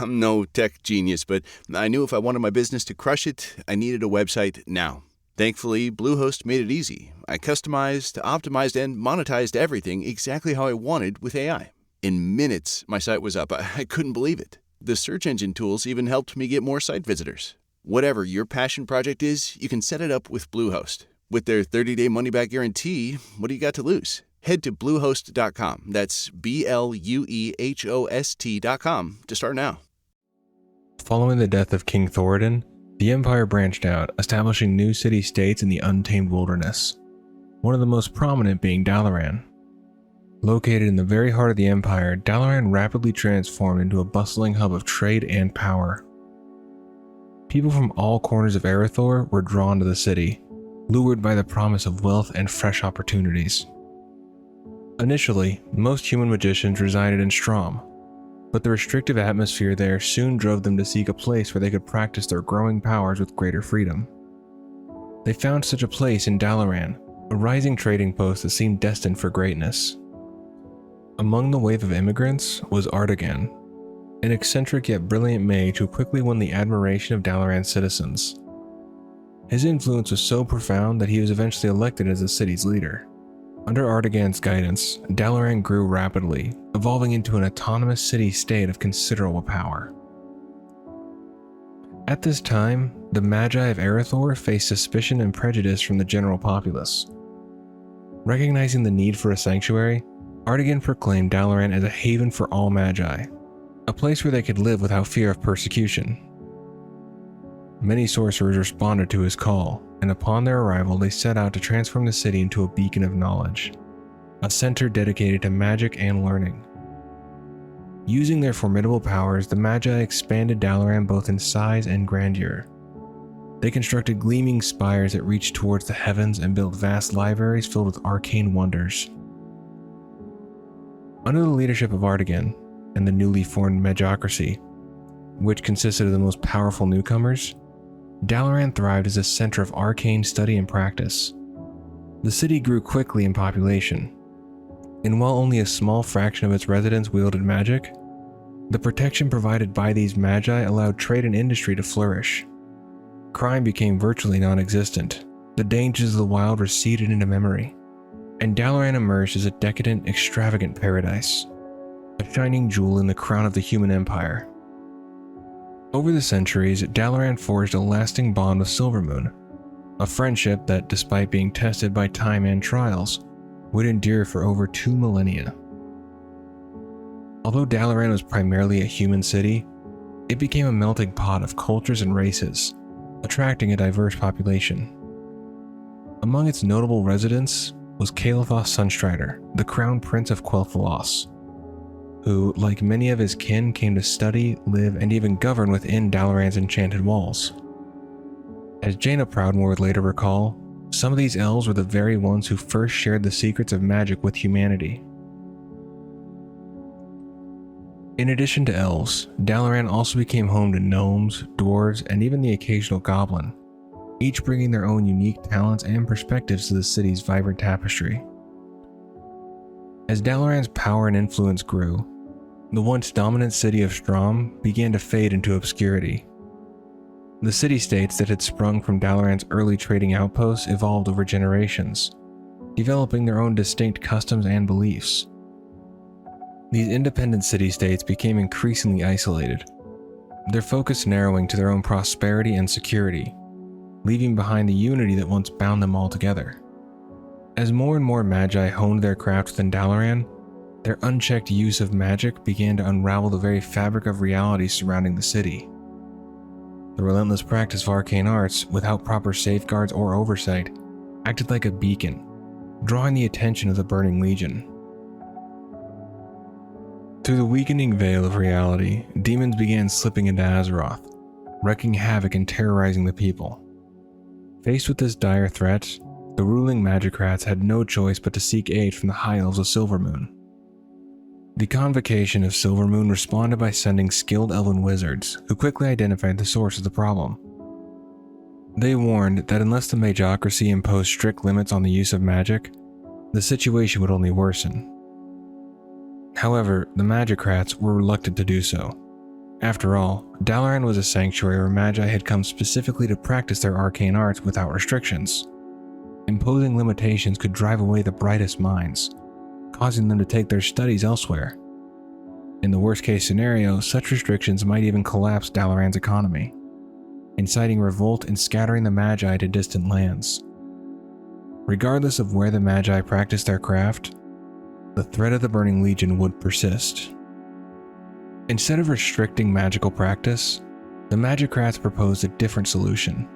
I'm no tech genius, but I knew if I wanted my business to crush it, I needed a website now. Thankfully, Bluehost made it easy. I customized, optimized, and monetized everything exactly how I wanted with AI. In minutes, my site was up. I couldn't believe it. The search engine tools even helped me get more site visitors. Whatever your passion project is, you can set it up with Bluehost. With their 30-day money-back guarantee, what do you got to lose? Head to Bluehost.com. That's BLUEHOST.com to start now. Following the death of King Thoradin, the Empire branched out, establishing new city-states in the untamed wilderness, one of the most prominent being Dalaran. Located in the very heart of the Empire, Dalaran rapidly transformed into a bustling hub of trade and power. People from all corners of Azeroth were drawn to the city, lured by the promise of wealth and fresh opportunities. Initially, most human magicians resided in Strom, but the restrictive atmosphere there soon drove them to seek a place where they could practice their growing powers with greater freedom. They found such a place in Dalaran, a rising trading post that seemed destined for greatness. Among the wave of immigrants was Artigan, an eccentric yet brilliant mage who quickly won the admiration of Dalaran's citizens. His influence was so profound that he was eventually elected as the city's leader. Under Artigan's guidance, Dalaran grew rapidly, evolving into an autonomous city-state of considerable power. At this time, the Magi of Azeroth faced suspicion and prejudice from the general populace. Recognizing the need for a sanctuary, Artigan proclaimed Dalaran as a haven for all Magi, a place where they could live without fear of persecution. Many sorcerers responded to his call, and upon their arrival they set out to transform the city into a beacon of knowledge, a center dedicated to magic and learning. Using their formidable powers, the Magi expanded Dalaran both in size and grandeur. They constructed gleaming spires that reached towards the heavens and built vast libraries filled with arcane wonders. Under the leadership of Artigan and the newly formed Magocracy, which consisted of the most powerful newcomers, Dalaran thrived as a center of arcane study and practice. The city grew quickly in population, and while only a small fraction of its residents wielded magic, the protection provided by these Magi allowed trade and industry to flourish. Crime became virtually non-existent, the dangers of the wild receded into memory, and Dalaran emerged as a decadent, extravagant paradise, a shining jewel in the crown of the human empire. Over the centuries, Dalaran forged a lasting bond with Silvermoon, a friendship that, despite being tested by time and trials, would endure for over 2 millennia. Although Dalaran was primarily a human city, it became a melting pot of cultures and races, attracting a diverse population. Among its notable residents was Kael'thas Sunstrider, the crown prince of Quel'Thalas, who, like many of his kin, came to study, live, and even govern within Dalaran's enchanted walls. As Jaina Proudmoore would later recall, some of these elves were the very ones who first shared the secrets of magic with humanity. In addition to elves, Dalaran also became home to gnomes, dwarves, and even the occasional goblin, each bringing their own unique talents and perspectives to the city's vibrant tapestry. As Dalaran's power and influence grew, the once dominant city of Strom began to fade into obscurity. The city-states that had sprung from Dalaran's early trading outposts evolved over generations, developing their own distinct customs and beliefs. These independent city-states became increasingly isolated, their focus narrowing to their own prosperity and security, leaving behind the unity that once bound them all together. As more and more Magi honed their craft within Dalaran, their unchecked use of magic began to unravel the very fabric of reality surrounding the city. The relentless practice of arcane arts, without proper safeguards or oversight, acted like a beacon, drawing the attention of the Burning Legion. Through the weakening veil of reality, demons began slipping into Azeroth, wreaking havoc and terrorizing the people. Faced with this dire threat, the ruling magicrats had no choice but to seek aid from the High Elves of Silvermoon. The Convocation of Silvermoon responded by sending skilled elven wizards, who quickly identified the source of the problem. They warned that unless the Magocracy imposed strict limits on the use of magic, the situation would only worsen. However, the magicrats were reluctant to do so, After all, Dalaran was a sanctuary where Magi had come specifically to practice their arcane arts without restrictions. Imposing limitations could drive away the brightest minds, causing them to take their studies elsewhere. In the worst-case scenario, such restrictions might even collapse Dalaran's economy, inciting revolt and scattering the Magi to distant lands. Regardless of where the Magi practiced their craft, the threat of the Burning Legion would persist. Instead of restricting magical practice, the Magicrats proposed a different solution: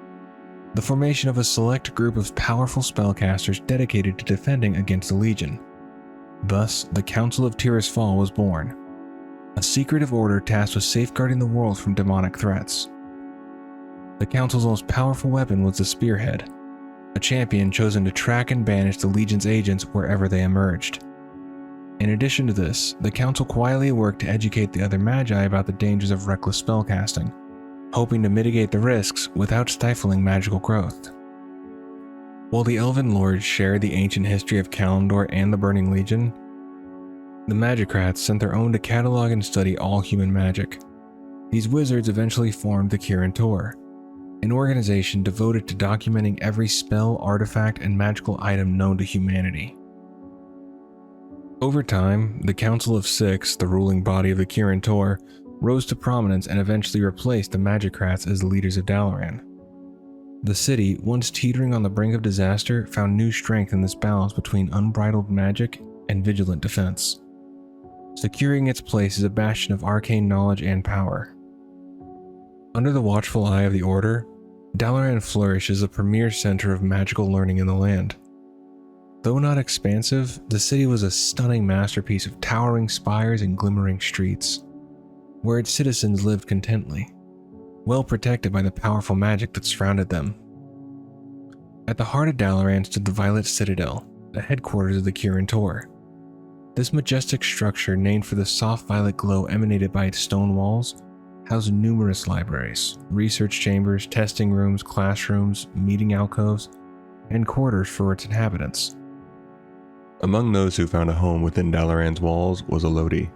the formation of a select group of powerful spellcasters dedicated to defending against the Legion. Thus, the Council of Tirisfal was born, a secretive order tasked with safeguarding the world from demonic threats. The Council's most powerful weapon was the Spearhead, a champion chosen to track and banish the Legion's agents wherever they emerged. In addition to this, the Council quietly worked to educate the other Magi about the dangers of reckless spellcasting, hoping to mitigate the risks without stifling magical growth. While the Elven Lords shared the ancient history of Kalimdor and the Burning Legion, the Magicrats sent their own to catalog and study all human magic. These wizards eventually formed the Kirin Tor, an organization devoted to documenting every spell, artifact, and magical item known to humanity. Over time, the Council of Six, the ruling body of the Kirin Tor, rose to prominence and eventually replaced the Magicrats as the leaders of Dalaran. The city, once teetering on the brink of disaster, found new strength in this balance between unbridled magic and vigilant defense, securing its place as a bastion of arcane knowledge and power. Under the watchful eye of the Order, Dalaran flourished as a premier center of magical learning in the land. Though not expansive, the city was a stunning masterpiece of towering spires and glimmering streets, where its citizens lived contently, well protected by the powerful magic that surrounded them. At the heart of Dalaran stood the Violet Citadel, the headquarters of the Kirin Tor. This majestic structure, named for the soft violet glow emanated by its stone walls, housed numerous libraries, research chambers, testing rooms, classrooms, meeting alcoves, and quarters for its inhabitants. Among those who found a home within Dalaran's walls was Elodie,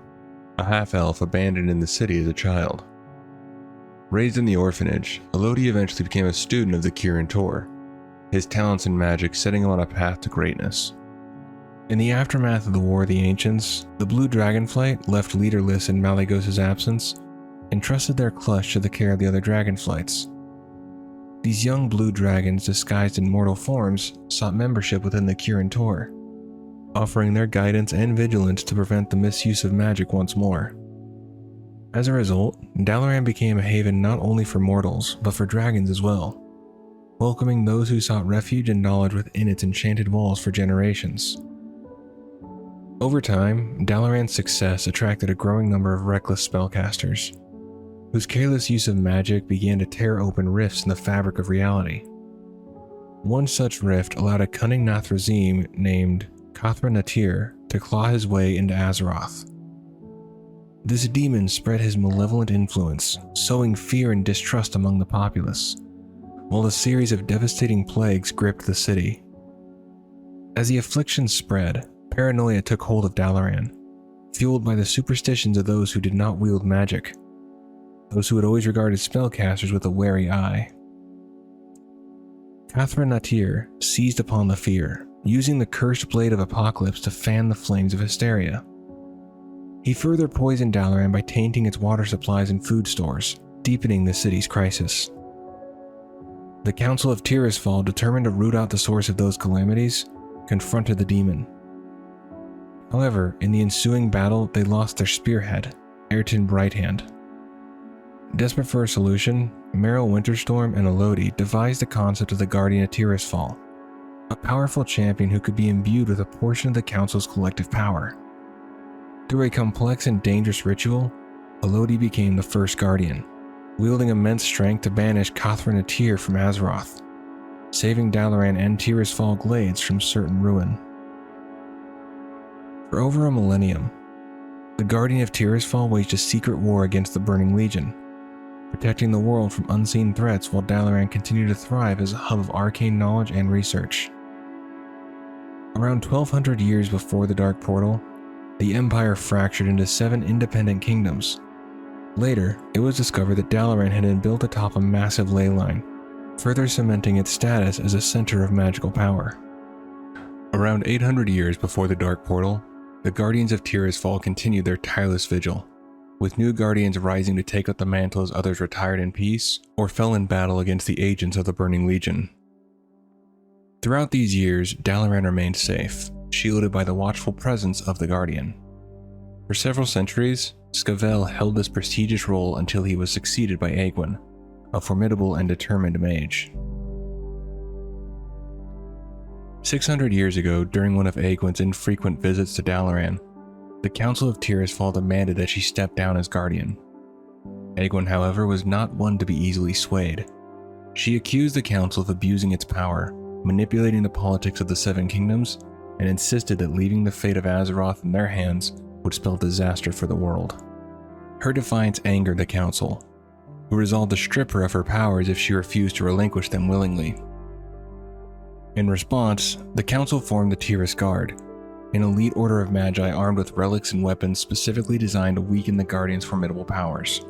a half-elf abandoned in the city as a child. Raised in the orphanage, Elodie eventually became a student of the Kirin Tor, his talents in magic setting him on a path to greatness. In the aftermath of the War of the Ancients, the Blue Dragonflight, left leaderless in Malygos' absence, entrusted their clutch to the care of the other dragonflights. These young blue dragons, disguised in mortal forms, sought membership within the Kirin Tor, offering their guidance and vigilance to prevent the misuse of magic once more. As a result, Dalaran became a haven not only for mortals, but for dragons as well, welcoming those who sought refuge and knowledge within its enchanted walls for generations. Over time, Dalaran's success attracted a growing number of reckless spellcasters, whose careless use of magic began to tear open rifts in the fabric of reality. One such rift allowed a cunning Nathrazim named Kathra Natir to claw his way into Azeroth. This demon spread his malevolent influence, sowing fear and distrust among the populace, while a series of devastating plagues gripped the city. As the affliction spread, paranoia took hold of Dalaran, fueled by the superstitions of those who did not wield magic, those who had always regarded spellcasters with a wary eye. Kathra Natir seized upon the fear, using the cursed blade of Apocalypse to fan the flames of hysteria. He further poisoned Dalaran by tainting its water supplies and food stores, deepening the city's crisis. The Council of Tirisfal, determined to root out the source of those calamities, confronted the demon. However, in the ensuing battle, they lost their spearhead, Ayrton Brighthand. Desperate for a solution, Meryl Winterstorm and Elodie devised the concept of the Guardian of Tirisfal, a powerful champion who could be imbued with a portion of the Council's collective power. Through a complex and dangerous ritual, Elodie became the first Guardian, wielding immense strength to banish Kathra Natir from Azeroth, saving Dalaran and Tirisfal Glades from certain ruin. For over a millennium, the Guardian of Tirisfal waged a secret war against the Burning Legion, protecting the world from unseen threats while Dalaran continued to thrive as a hub of arcane knowledge and research. Around 1200 years before the Dark Portal, the Empire fractured into 7 independent kingdoms, Later, it was discovered that Dalaran had been built atop a massive ley line, further cementing its status as a center of magical power. Around 800 years before the Dark Portal, the Guardians of Tirisfal continued their tireless vigil, with new Guardians rising to take up the mantle as others retired in peace or fell in battle against the agents of the Burning Legion. Throughout these years, Dalaran remained safe, shielded by the watchful presence of the Guardian. For several centuries, Scavel held this prestigious role until he was succeeded by Aegwynn, a formidable and determined mage. 600 years ago, during one of Aegwynn's infrequent visits to Dalaran, the Council of Tirisfal demanded that she step down as Guardian. Aegwynn, however, was not one to be easily swayed. She accused the Council of abusing its power, manipulating the politics of the Seven Kingdoms, and insisted that leaving the fate of Azeroth in their hands would spell disaster for the world. Her defiance angered the Council, who resolved to strip her of her powers if she refused to relinquish them willingly. In response, the Council formed the Tiris Guard, an elite order of magi armed with relics and weapons specifically designed to weaken the Guardian's formidable powers.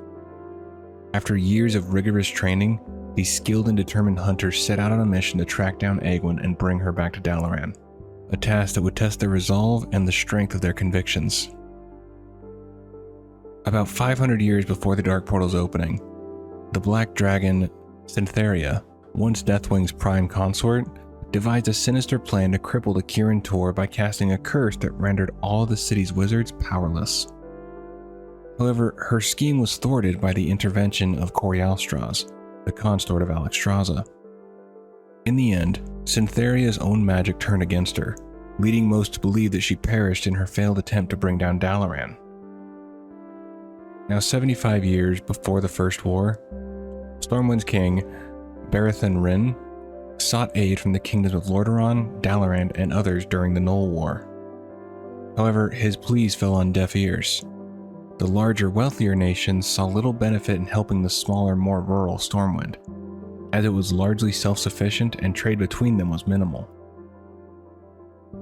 After years of rigorous training, these skilled and determined hunters set out on a mission to track down Aegwynn and bring her back to Dalaran, a task that would test their resolve and the strength of their convictions. About 500 years before the Dark Portal's opening, the Black Dragon Syntheria, once Deathwing's prime consort, devised a sinister plan to cripple the Kirin Tor by casting a curse that rendered all of the city's wizards powerless. However, her scheme was thwarted by the intervention of Corialstraz, the consort of Alexstrasza. In the end, Syntheria's own magic turned against her, leading most to believe that she perished in her failed attempt to bring down Dalaran. Now 75 years before the First War, Stormwind's king, Barathan Rin, sought aid from the kingdoms of Lordaeron, Dalaran, and others during the Null War. However, his pleas fell on deaf ears. The larger, wealthier nations saw little benefit in helping the smaller, more rural Stormwind, as it was largely self-sufficient and trade between them was minimal.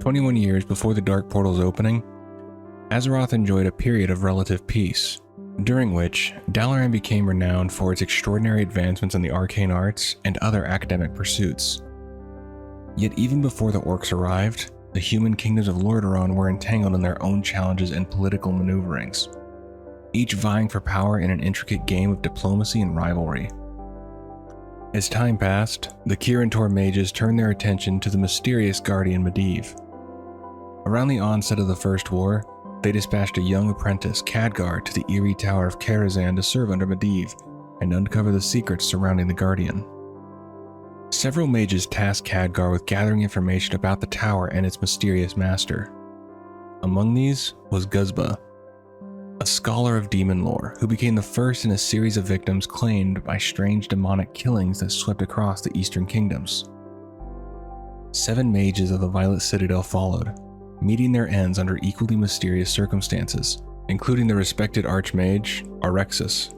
21 years before the Dark Portal's opening, Azeroth enjoyed a period of relative peace, during which Dalaran became renowned for its extraordinary advancements in the arcane arts and other academic pursuits. Yet even before the orcs arrived, the human kingdoms of Lordaeron were entangled in their own challenges and political maneuverings, each vying for power in an intricate game of diplomacy and rivalry. As time passed, the Kirin Tor mages turned their attention to the mysterious guardian Medivh. Around the onset of the First War, they dispatched a young apprentice, Khadgar, to the eerie tower of Karazhan to serve under Medivh and uncover the secrets surrounding the Guardian. Several mages tasked Khadgar with gathering information about the tower and its mysterious master. Among these was Guzba, a scholar of demon lore who became the first in a series of victims claimed by strange demonic killings that swept across the Eastern Kingdoms. 7 mages of the Violet Citadel followed, meeting their ends under equally mysterious circumstances, including the respected archmage Arexis.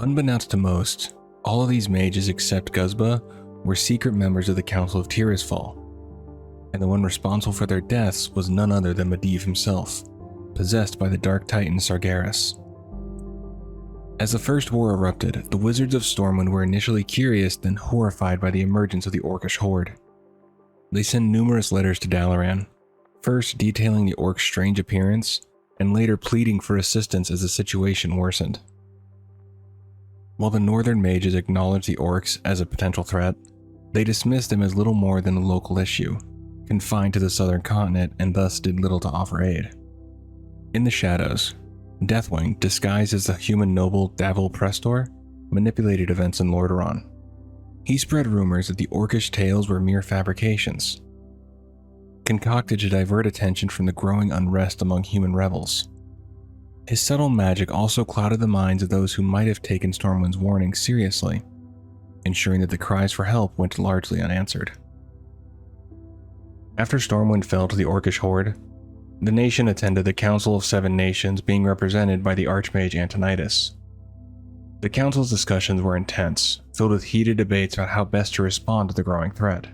Unbeknownst to most, all of these mages except Guzba were secret members of the Council of Tirisfal, and the one responsible for their deaths was none other than Medivh himself, possessed by the Dark Titan Sargeras. As the First War erupted, the Wizards of Stormwind were initially curious, then horrified by the emergence of the Orcish horde. They sent numerous letters to Dalaran, first detailing the orcs' strange appearance, and later pleading for assistance as the situation worsened. While the northern mages acknowledged the orcs as a potential threat, they dismissed them as little more than a local issue, confined to the southern continent, and thus did little to offer aid. In the shadows, Deathwing, disguised as the human noble Davil Prestor, manipulated events in Lordaeron. He spread rumors that the orcish tales were mere fabrications, concocted to divert attention from the growing unrest among human rebels. His subtle magic also clouded the minds of those who might have taken Stormwind's warning seriously, ensuring that the cries for help went largely unanswered. After Stormwind fell to the orcish horde, the nation attended the Council of Seven Nations, being represented by the Archmage Antonidas. The council's discussions were intense, filled with heated debates about how best to respond to the growing threat.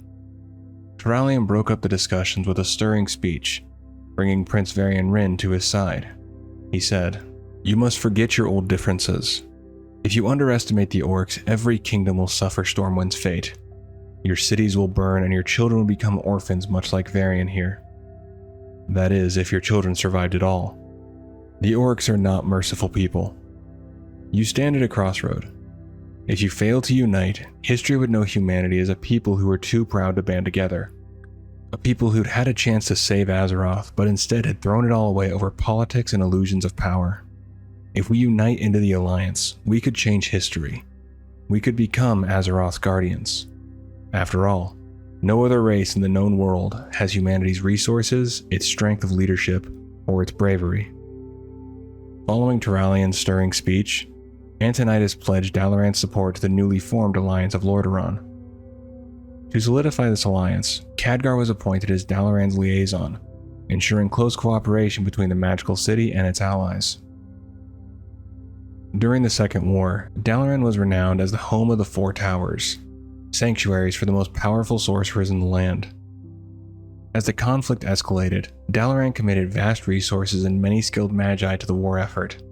Turallion broke up the discussions with a stirring speech, bringing Prince Varian Rin to his side. He said, You must forget your old differences. If you underestimate the orcs, every kingdom will suffer Stormwind's fate. Your cities will burn and your children will become orphans, much like Varian here. That is, if your children survived at all. The orcs are not merciful people. You stand at a crossroad. If you fail to unite, history would know humanity as a people who were too proud to band together. A people who'd had a chance to save Azeroth, but instead had thrown it all away over politics and illusions of power. If we unite into the Alliance, we could change history. We could become Azeroth's guardians. After all, no other race in the known world has humanity's resources, its strength of leadership, or its bravery. Following Turalian's stirring speech, Antonidas pledged Dalaran's support to the newly formed Alliance of Lordaeron. To solidify this alliance, Khadgar was appointed as Dalaran's liaison, ensuring close cooperation between the magical city and its allies. During the Second War, Dalaran was renowned as the home of the Four Towers, sanctuaries for the most powerful sorcerers in the land. As the conflict escalated, Dalaran committed vast resources and many skilled magi to the war effort.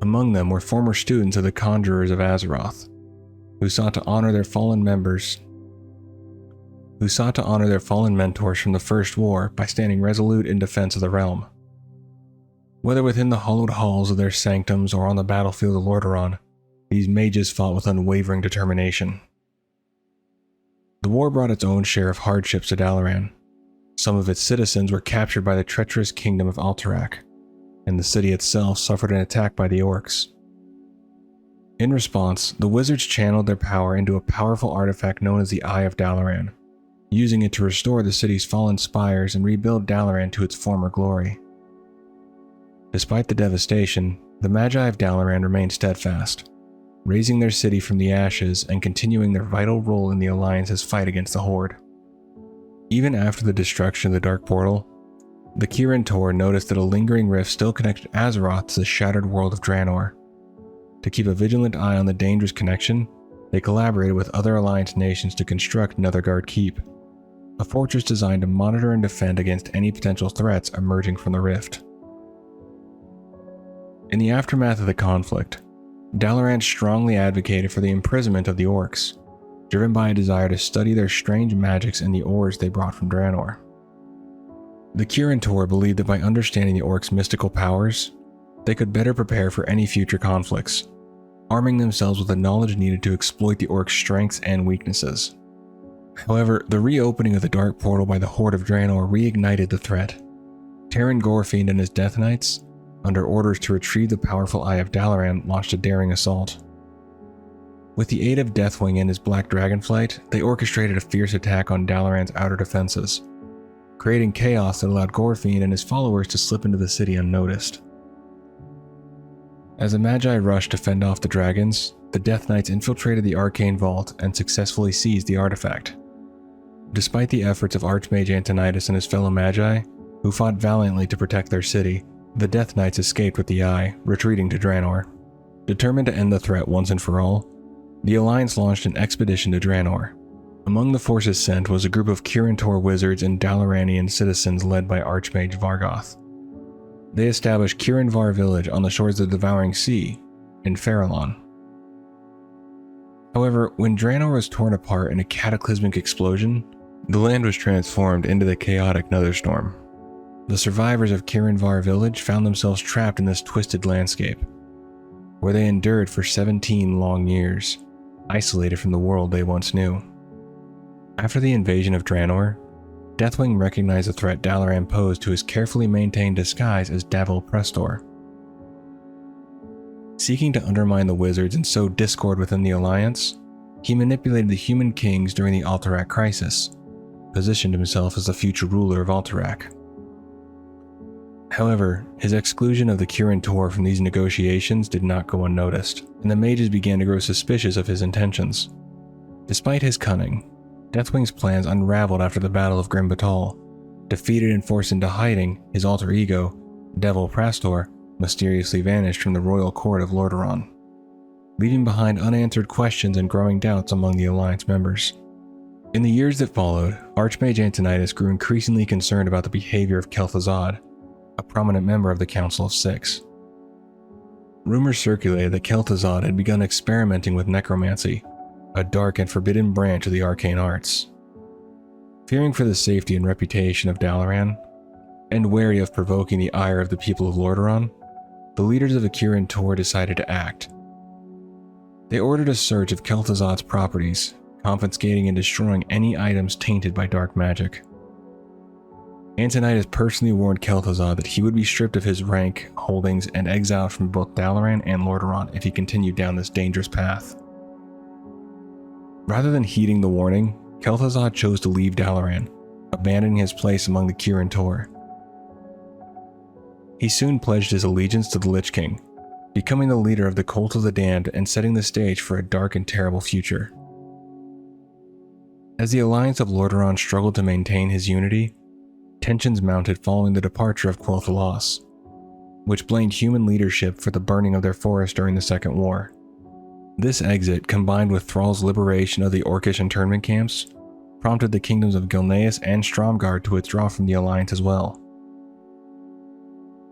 Among them were former students of the Conjurers of Azeroth, who sought to honor their fallen mentors from the First War by standing resolute in defense of the realm. Whether within the hallowed halls of their sanctums or on the battlefield of Lordaeron, these mages fought with unwavering determination. The war brought its own share of hardships to Dalaran. Some of its citizens were captured by the treacherous kingdom of Alterac, and the city itself suffered an attack by the orcs. In response, the wizards channeled their power into a powerful artifact known as the Eye of Dalaran, using it to restore the city's fallen spires and rebuild Dalaran to its former glory. Despite the devastation, the Magi of Dalaran remained steadfast, raising their city from the ashes and continuing their vital role in the Alliance's fight against the Horde. Even after the destruction of the Dark Portal, the Kirin Tor noticed that a lingering rift still connected Azeroth to the shattered world of Draenor. To keep a vigilant eye on the dangerous connection, they collaborated with other Alliance nations to construct Netherguard Keep, a fortress designed to monitor and defend against any potential threats emerging from the rift. In the aftermath of the conflict, Dalaran strongly advocated for the imprisonment of the orcs, driven by a desire to study their strange magics and the ores they brought from Draenor. The Kirin Tor believed that by understanding the orcs' mystical powers, they could better prepare for any future conflicts, arming themselves with the knowledge needed to exploit the orcs' strengths and weaknesses. However, the reopening of the Dark Portal by the Horde of Draenor reignited the threat. Terran Gorefiend and his Death Knights, under orders to retrieve the powerful Eye of Dalaran, launched a daring assault. With the aid of Deathwing and his Black Dragonflight, they orchestrated a fierce attack on Dalaran's outer defenses, creating chaos that allowed Gorefiend and his followers to slip into the city unnoticed. As the Magi rushed to fend off the dragons, the Death Knights infiltrated the Arcane Vault and successfully seized the artifact. Despite the efforts of Archmage Antonidas and his fellow Magi, who fought valiantly to protect their city, the Death Knights escaped with the Eye, retreating to Draenor. Determined to end the threat once and for all, the Alliance launched an expedition to Draenor. Among the forces sent was a group of Kirin Tor wizards and Dalaranian citizens led by Archmage Vargoth. They established Kirin Var village on the shores of the Devouring Sea, in Farallon. However, when Draenor was torn apart in a cataclysmic explosion, the land was transformed into the chaotic Netherstorm. The survivors of Kirin Var village found themselves trapped in this twisted landscape, where they endured for 17 long years, isolated from the world they once knew. After the invasion of Draenor, Deathwing recognized the threat Dalaran posed to his carefully maintained disguise as Davil Prestor. Seeking to undermine the wizards and sow discord within the Alliance, he manipulated the human kings during the Alterac crisis, positioned himself as the future ruler of Alterac. However, his exclusion of the Kirin Tor from these negotiations did not go unnoticed, and the mages began to grow suspicious of his intentions. Despite his cunning, Deathwing's plans unraveled after the Battle of Grim Batal. Defeated and forced into hiding, his alter ego, Davil Prestor, mysteriously vanished from the royal court of Lordaeron, leaving behind unanswered questions and growing doubts among the Alliance members. In the years that followed, Archmage Antonidas grew increasingly concerned about the behavior of Kel'Thuzad, a prominent member of the Council of Six. Rumors circulated that Kel'Thuzad had begun experimenting with necromancy, a dark and forbidden branch of the arcane arts. Fearing for the safety and reputation of Dalaran, and wary of provoking the ire of the people of Lordaeron, the leaders of the Kirin Tor decided to act. They ordered a search of Kel'Thuzad's properties, confiscating and destroying any items tainted by dark magic. Antonidas personally warned Kel'Thuzad that he would be stripped of his rank, holdings, and exiled from both Dalaran and Lordaeron if he continued down this dangerous path. Rather than heeding the warning, Kel'Thuzad chose to leave Dalaran, abandoning his place among the Kirin Tor. He soon pledged his allegiance to the Lich King, becoming the leader of the Cult of the Damned and setting the stage for a dark and terrible future. As the Alliance of Lordaeron struggled to maintain his unity, tensions mounted following the departure of Quel'Thalas, which blamed human leadership for the burning of their forest during the Second War. This exit, combined with Thrall's liberation of the Orcish internment camps, prompted the kingdoms of Gilneas and Stromgarde to withdraw from the Alliance as well.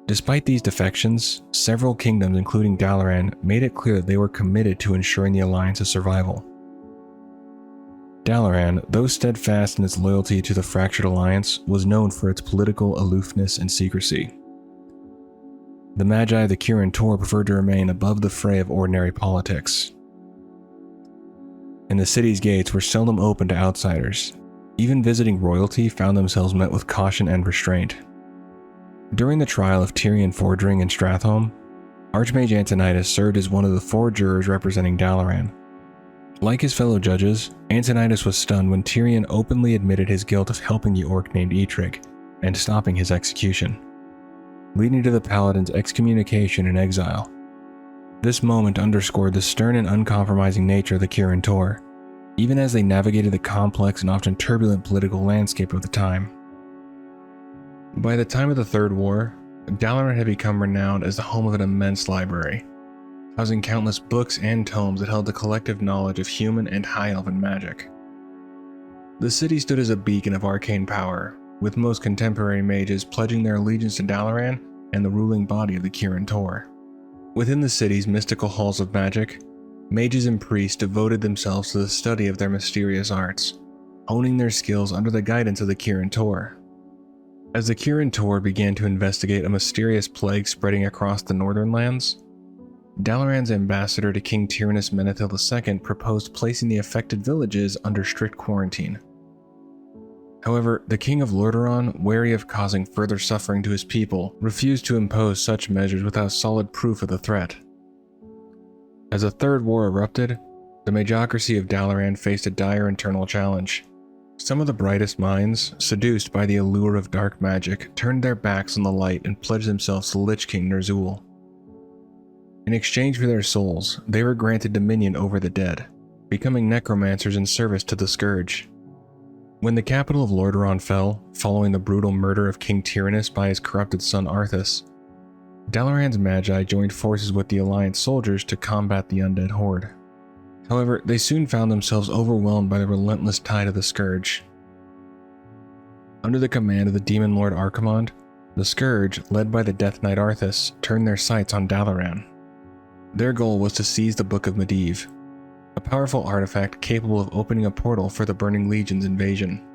Despite these defections, several kingdoms, including Dalaran, made it clear that they were committed to ensuring the Alliance's survival. Dalaran, though steadfast in its loyalty to the fractured alliance, was known for its political aloofness and secrecy. The Magi of the Kirin Tor preferred to remain above the fray of ordinary politics. And the city's gates were seldom open to outsiders. Even visiting royalty found themselves met with caution and restraint. During the trial of Tyrion Fordring and Stratholme, Archmage Antonidas served as one of the 4 jurors representing Dalaran. Like his fellow judges, Antonidas was stunned when Tyrion openly admitted his guilt of helping the orc named Eitrigg and stopping his execution, leading to the paladin's excommunication and exile. This moment underscored the stern and uncompromising nature of the Kirin Tor, even as they navigated the complex and often turbulent political landscape of the time. By the time of the Third War, Dalaran had become renowned as the home of an immense library, housing countless books and tomes that held the collective knowledge of human and high elven magic. The city stood as a beacon of arcane power, with most contemporary mages pledging their allegiance to Dalaran and the ruling body of the Kirin Tor. Within the city's mystical halls of magic, mages and priests devoted themselves to the study of their mysterious arts, honing their skills under the guidance of the Kirin Tor. As the Kirin Tor began to investigate a mysterious plague spreading across the northern lands, Dalaran's ambassador to King Tyrannus Menethil II proposed placing the affected villages under strict quarantine. However, the King of Lordaeron, wary of causing further suffering to his people, refused to impose such measures without solid proof of the threat. As a third war erupted, the magocracy of Dalaran faced a dire internal challenge. Some of the brightest minds, seduced by the allure of dark magic, turned their backs on the light and pledged themselves to Lich King Ner'zhul. In exchange for their souls, they were granted dominion over the dead, becoming necromancers in service to the Scourge. When the capital of Lordaeron fell, following the brutal murder of King Tyrannus by his corrupted son Arthas, Dalaran's Magi joined forces with the Alliance soldiers to combat the undead horde. However, they soon found themselves overwhelmed by the relentless tide of the Scourge. Under the command of the Demon Lord Archimonde, the Scourge, led by the Death Knight Arthas, turned their sights on Dalaran. Their goal was to seize the Book of Medivh, a powerful artifact capable of opening a portal for the Burning Legion's invasion.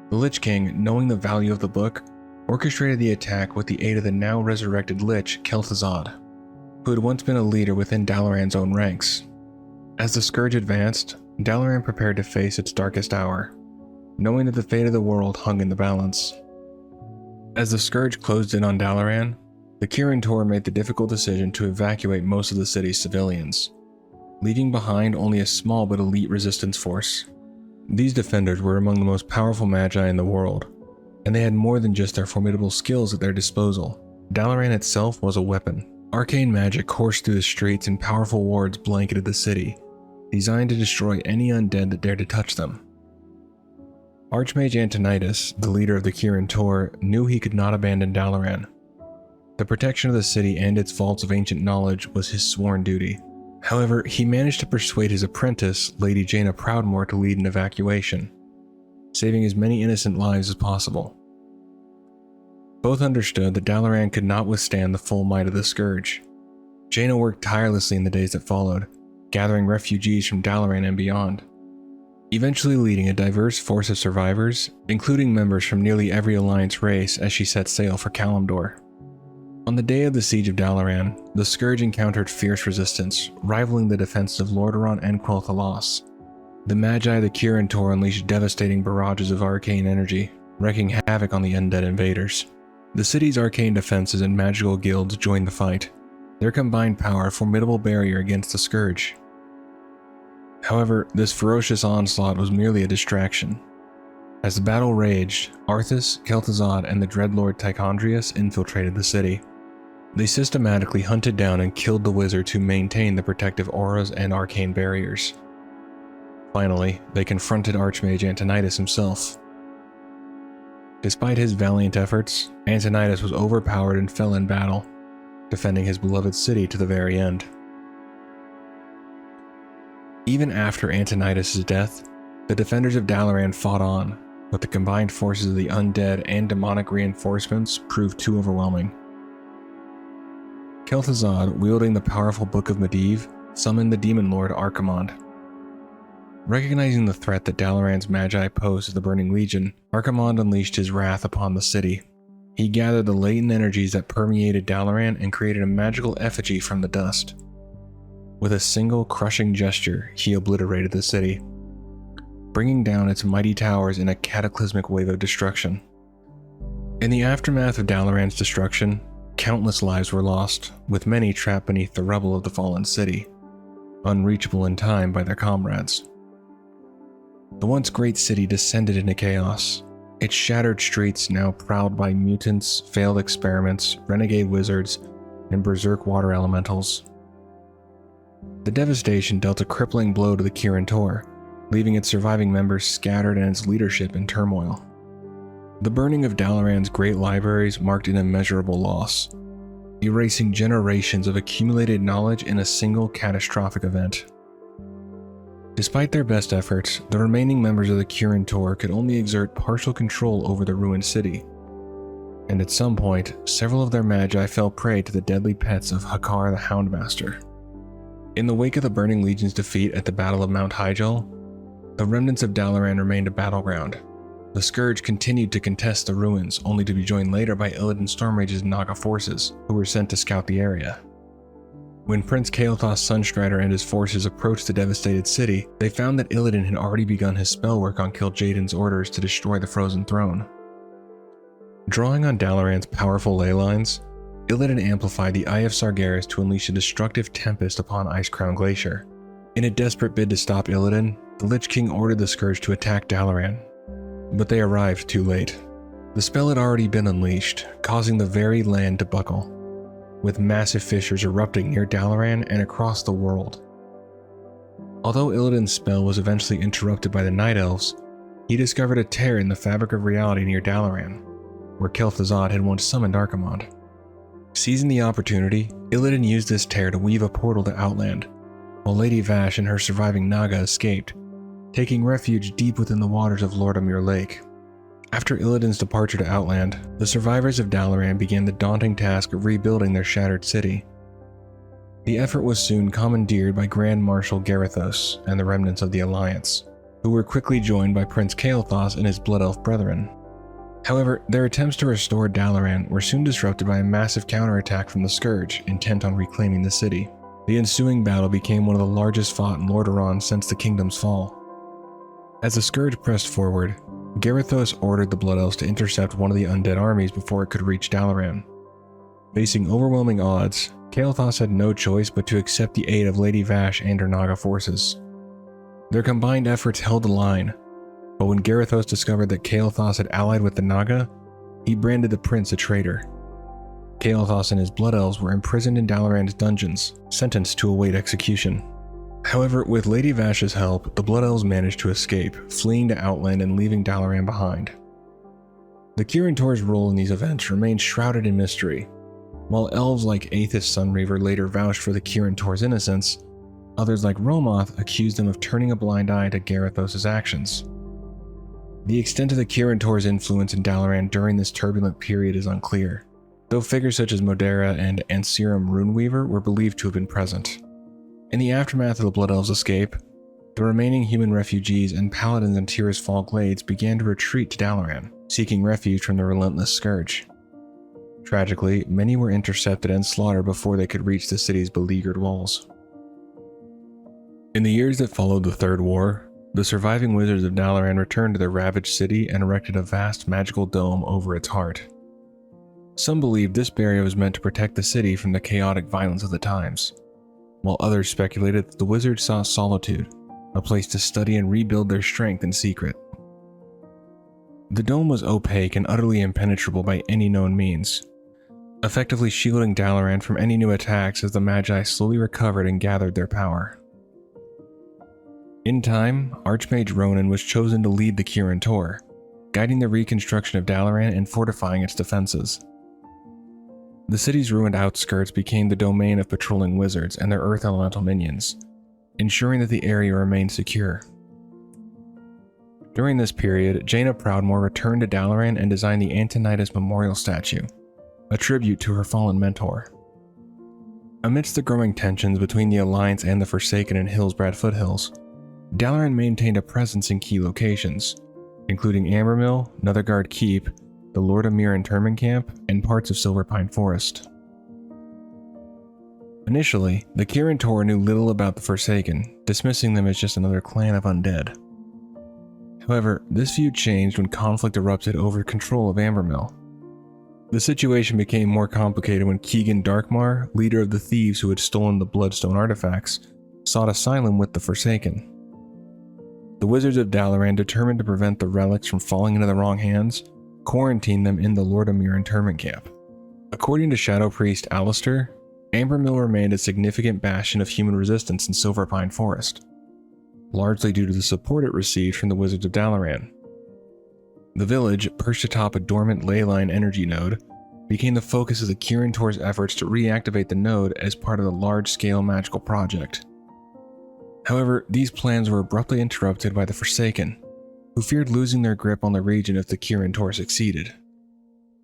The Lich King, knowing the value of the book, orchestrated the attack with the aid of the now resurrected Lich, Kel'Thuzad, who had once been a leader within Dalaran's own ranks. As the Scourge advanced, Dalaran prepared to face its darkest hour, knowing that the fate of the world hung in the balance. As the Scourge closed in on Dalaran, the Kirin Tor made the difficult decision to evacuate most of the city's civilians, leaving behind only a small but elite resistance force. These defenders were among the most powerful magi in the world, and they had more than just their formidable skills at their disposal. Dalaran itself was a weapon. Arcane magic coursed through the streets and powerful wards blanketed the city, designed to destroy any undead that dared to touch them. Archmage Antonidas, the leader of the Kirin Tor, knew he could not abandon Dalaran. The protection of the city and its vaults of ancient knowledge was his sworn duty. However, he managed to persuade his apprentice, Lady Jaina Proudmoore, to lead an evacuation, saving as many innocent lives as possible. Both understood that Dalaran could not withstand the full might of the Scourge. Jaina worked tirelessly in the days that followed, gathering refugees from Dalaran and beyond, eventually leading a diverse force of survivors, including members from nearly every Alliance race as she set sail for Kalimdor. On the day of the Siege of Dalaran, the Scourge encountered fierce resistance, rivaling the defenses of Lordaeron and Quel'Thalas. The Magi of the Kirin Tor unleashed devastating barrages of arcane energy, wreaking havoc on the undead invaders. The city's arcane defenses and magical guilds joined the fight, their combined power a formidable barrier against the Scourge. However, this ferocious onslaught was merely a distraction. As the battle raged, Arthas, Kel'Thuzad, and the Dreadlord Tichondrius infiltrated the city. They systematically hunted down and killed the wizards who maintained the protective auras and arcane barriers. Finally, they confronted Archmage Antonidas himself. Despite his valiant efforts, Antonidas was overpowered and fell in battle, defending his beloved city to the very end. Even after Antonidas' death, the defenders of Dalaran fought on, but the combined forces of the undead and demonic reinforcements proved too overwhelming. Kel'Thuzad, wielding the powerful Book of Medivh, summoned the demon lord Archimonde. Recognizing the threat that Dalaran's Magi posed to the Burning Legion, Archimonde unleashed his wrath upon the city. He gathered the latent energies that permeated Dalaran and created a magical effigy from the dust. With a single crushing gesture, he obliterated the city, bringing down its mighty towers in a cataclysmic wave of destruction. In the aftermath of Dalaran's destruction, countless lives were lost, with many trapped beneath the rubble of the fallen city, unreachable in time by their comrades. The once great city descended into chaos, its shattered streets now prowled by mutants, failed experiments, renegade wizards, and berserk water elementals. The devastation dealt a crippling blow to the Kirin Tor, leaving its surviving members scattered and its leadership in turmoil. The burning of Dalaran's great libraries marked an immeasurable loss, erasing generations of accumulated knowledge in a single catastrophic event. Despite their best efforts, the remaining members of the Kirin Tor could only exert partial control over the ruined city, and at some point, several of their magi fell prey to the deadly pets of Hakar the Houndmaster. In the wake of the Burning Legion's defeat at the Battle of Mount Hyjal, the remnants of Dalaran remained a battleground. The Scourge continued to contest the ruins, only to be joined later by Illidan Stormrage's Naga forces, who were sent to scout the area. When Prince Kael'thas Sunstrider and his forces approached the devastated city, they found that Illidan had already begun his spell work on Kil'jaeden's orders to destroy the Frozen Throne. Drawing on Dalaran's powerful ley lines, Illidan amplified the Eye of Sargeras to unleash a destructive tempest upon Icecrown Glacier. In a desperate bid to stop Illidan, the Lich King ordered the Scourge to attack Dalaran, but they arrived too late. The spell had already been unleashed, causing the very land to buckle, with massive fissures erupting near Dalaran and across the world. Although Illidan's spell was eventually interrupted by the Night Elves, he discovered a tear in the fabric of reality near Dalaran, where Kel'Thuzad had once summoned Archimonde. Seizing the opportunity, Illidan used this tear to weave a portal to Outland, while Lady Vash and her surviving Naga escaped, taking refuge deep within the waters of Lordamere Lake. After Illidan's departure to Outland, the survivors of Dalaran began the daunting task of rebuilding their shattered city. The effort was soon commandeered by Grand Marshal Garithos and the remnants of the Alliance, who were quickly joined by Prince Kael'thas and his Blood Elf brethren. However, their attempts to restore Dalaran were soon disrupted by a massive counterattack from the Scourge, intent on reclaiming the city. The ensuing battle became one of the largest fought in Lordaeron since the kingdom's fall. As the Scourge pressed forward, Garithos ordered the Blood Elves to intercept one of the undead armies before it could reach Dalaran. Facing overwhelming odds, Kael'thas had no choice but to accept the aid of Lady Vash and her Naga forces. Their combined efforts held the line, but when Garithos discovered that Kael'thas had allied with the Naga, he branded the prince a traitor. Kael'thas and his Blood Elves were imprisoned in Dalaran's dungeons, sentenced to await execution. However, with Lady Vash's help, the Blood Elves managed to escape, fleeing to Outland and leaving Dalaran behind. The Kirin Tor's role in these events remained shrouded in mystery. While elves like Aethys Sunreaver later vouched for the Kirin Tor's innocence, others like Romoth accused them of turning a blind eye to Garithos' actions. The extent of the Kirin Tor's influence in Dalaran during this turbulent period is unclear, though figures such as Modera and Anserum Runeweaver were believed to have been present. In the aftermath of the Blood Elves' escape, the remaining human refugees and paladins in Tira's Fall Glades began to retreat to Dalaran, seeking refuge from the relentless scourge. Tragically, many were intercepted and slaughtered before they could reach the city's beleaguered walls. In the years that followed the Third War, the surviving wizards of Dalaran returned to their ravaged city and erected a vast magical dome over its heart. Some believed this barrier was meant to protect the city from the chaotic violence of the times, while others speculated that the wizards sought solitude, a place to study and rebuild their strength in secret. The dome was opaque and utterly impenetrable by any known means, effectively shielding Dalaran from any new attacks as the Magi slowly recovered and gathered their power. In time, Archmage Ronan was chosen to lead the Kirin Tor, guiding the reconstruction of Dalaran and fortifying its defenses. The city's ruined outskirts became the domain of patrolling wizards and their earth elemental minions, ensuring that the area remained secure. During this period, Jaina Proudmoore returned to Dalaran and designed the Antonidas Memorial Statue, a tribute to her fallen mentor. Amidst the growing tensions between the Alliance and the Forsaken in Hillsbrad foothills, Dalaran maintained a presence in key locations, including Ambermill, Netherguard Keep, the Lord Amir Internment Camp, and parts of Silverpine Forest. Initially, the Kirin Tor knew little about the Forsaken, dismissing them as just another clan of undead. However, this view changed when conflict erupted over control of Ambermill. The situation became more complicated when Keegan Darkmar, leader of the thieves who had stolen the Bloodstone artifacts, sought asylum with the Forsaken. The Wizards of Dalaran, determined to prevent the relics from falling into the wrong hands, quarantined them in the Lord Amir Internment Camp. According to Shadow Priest Alistair, Ambermill remained a significant bastion of human resistance in Silverpine Forest, largely due to the support it received from the Wizards of Dalaran. The village, perched atop a dormant leyline energy node, became the focus of the Kirin Tor's efforts to reactivate the node as part of the large-scale magical project. However, these plans were abruptly interrupted by the Forsaken, who feared losing their grip on the region if the Kirin Tor succeeded.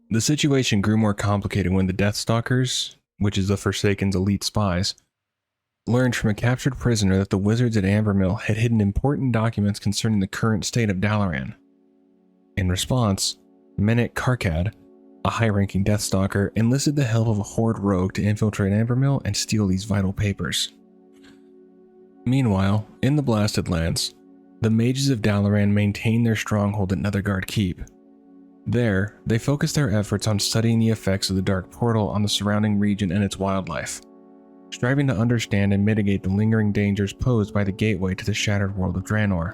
The situation grew more complicated when the Deathstalkers, which is the Forsaken's elite spies, learned from a captured prisoner that the wizards at Ambermill had hidden important documents concerning the current state of Dalaran. In response, Menet Karkad, a high-ranking Deathstalker, enlisted the help of a Horde rogue to infiltrate Ambermill and steal these vital papers. Meanwhile, in the Blasted Lands, the mages of Dalaran maintained their stronghold at Netherguard Keep. There, they focused their efforts on studying the effects of the Dark Portal on the surrounding region and its wildlife, striving to understand and mitigate the lingering dangers posed by the gateway to the shattered world of Draenor.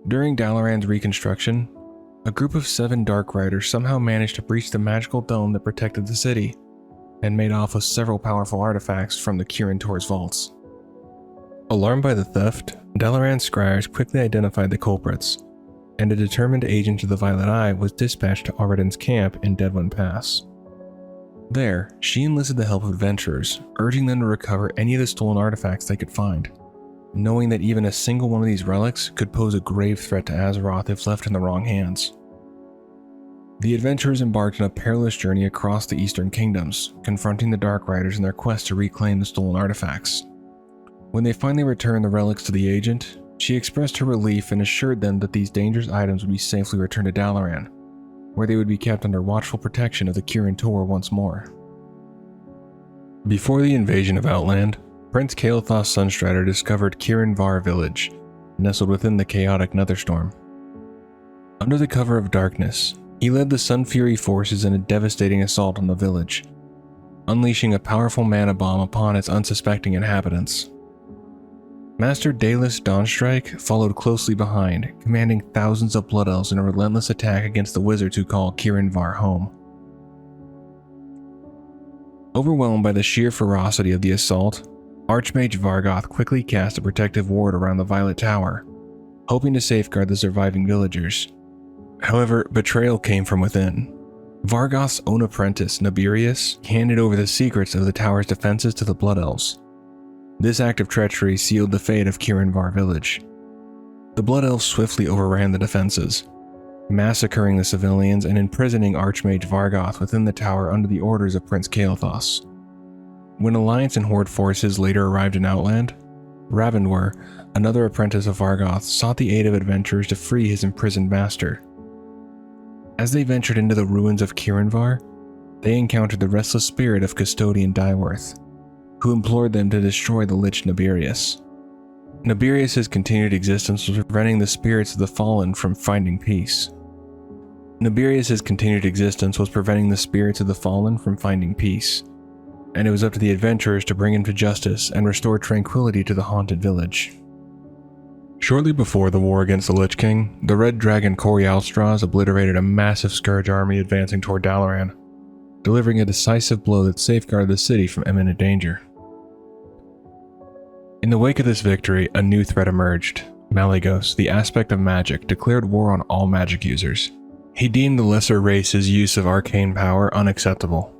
During Dalaran's reconstruction, a group of 7 Dark Riders somehow managed to breach the magical dome that protected the city, and made off with several powerful artifacts from the Kirin Tor's vaults. Alarmed by the theft, Dalaran's scryers quickly identified the culprits, and a determined agent of the Violet Eye was dispatched to Arvedin's camp in Deadwind Pass. There, she enlisted the help of adventurers, urging them to recover any of the stolen artifacts they could find, knowing that even a single one of these relics could pose a grave threat to Azeroth if left in the wrong hands. The adventurers embarked on a perilous journey across the Eastern Kingdoms, confronting the Dark Riders in their quest to reclaim the stolen artifacts. When they finally returned the relics to the agent, she expressed her relief and assured them that these dangerous items would be safely returned to Dalaran, where they would be kept under watchful protection of the Kirin Tor once more. Before the invasion of Outland, Prince Kael'thas Sunstrider discovered Kirin Var village, nestled within the chaotic Netherstorm. Under the cover of darkness, he led the Sunfury forces in a devastating assault on the village, unleashing a powerful mana bomb upon its unsuspecting inhabitants. Master Daelus Dawnstrike followed closely behind, commanding thousands of Blood Elves in a relentless attack against the wizards who call Kirin Var home. Overwhelmed by the sheer ferocity of the assault, Archmage Vargoth quickly cast a protective ward around the Violet Tower, hoping to safeguard the surviving villagers. However, betrayal came from within. Vargoth's own apprentice, Nabirius, handed over the secrets of the tower's defenses to the Blood Elves. This act of treachery sealed the fate of Kirin Var village. The Blood Elves swiftly overran the defenses, massacring the civilians and imprisoning Archmage Vargoth within the tower under the orders of Prince Kael'thas. When Alliance and Horde forces later arrived in Outland, Ravendwar, another apprentice of Vargoth, sought the aid of adventurers to free his imprisoned master. As they ventured into the ruins of Kirinvar, they encountered the restless spirit of Custodian Daiworth, who implored them to destroy the Lich Nabirius. Nabirius' continued existence was preventing the spirits of the fallen from finding peace. Nabirius' continued existence was preventing the spirits of the fallen from finding peace, and it was up to the adventurers to bring him to justice and restore tranquility to the haunted village. Shortly before the war against the Lich King, the Red Dragon Corialstraz obliterated a massive Scourge army advancing toward Dalaran, delivering a decisive blow that safeguarded the city from imminent danger. In the wake of this victory, a new threat emerged. Malygos, the aspect of magic, declared war on all magic users. He deemed the lesser race's use of arcane power unacceptable.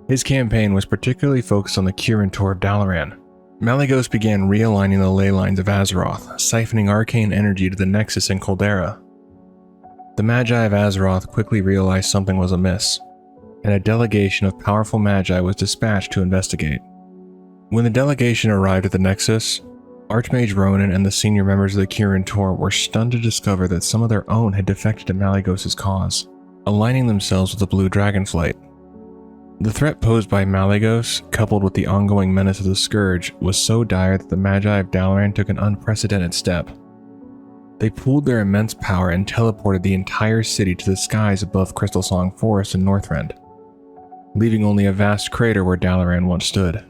His campaign was particularly focused on the Kirin-Tor of Dalaran. Malygos began realigning the ley lines of Azeroth, siphoning arcane energy to the Nexus in Caldera. The Magi of Azeroth quickly realized something was amiss, and a delegation of powerful Magi was dispatched to investigate. When the delegation arrived at the Nexus, Archmage Ronan and the senior members of the Kirin-Tor were stunned to discover that some of their own had defected to Malygos' cause, aligning themselves with the Blue Dragonflight. The threat posed by Malygos, coupled with the ongoing menace of the Scourge, was so dire that the Magi of Dalaran took an unprecedented step. They pooled their immense power and teleported the entire city to the skies above Crystalsong Forest in Northrend, leaving only a vast crater where Dalaran once stood.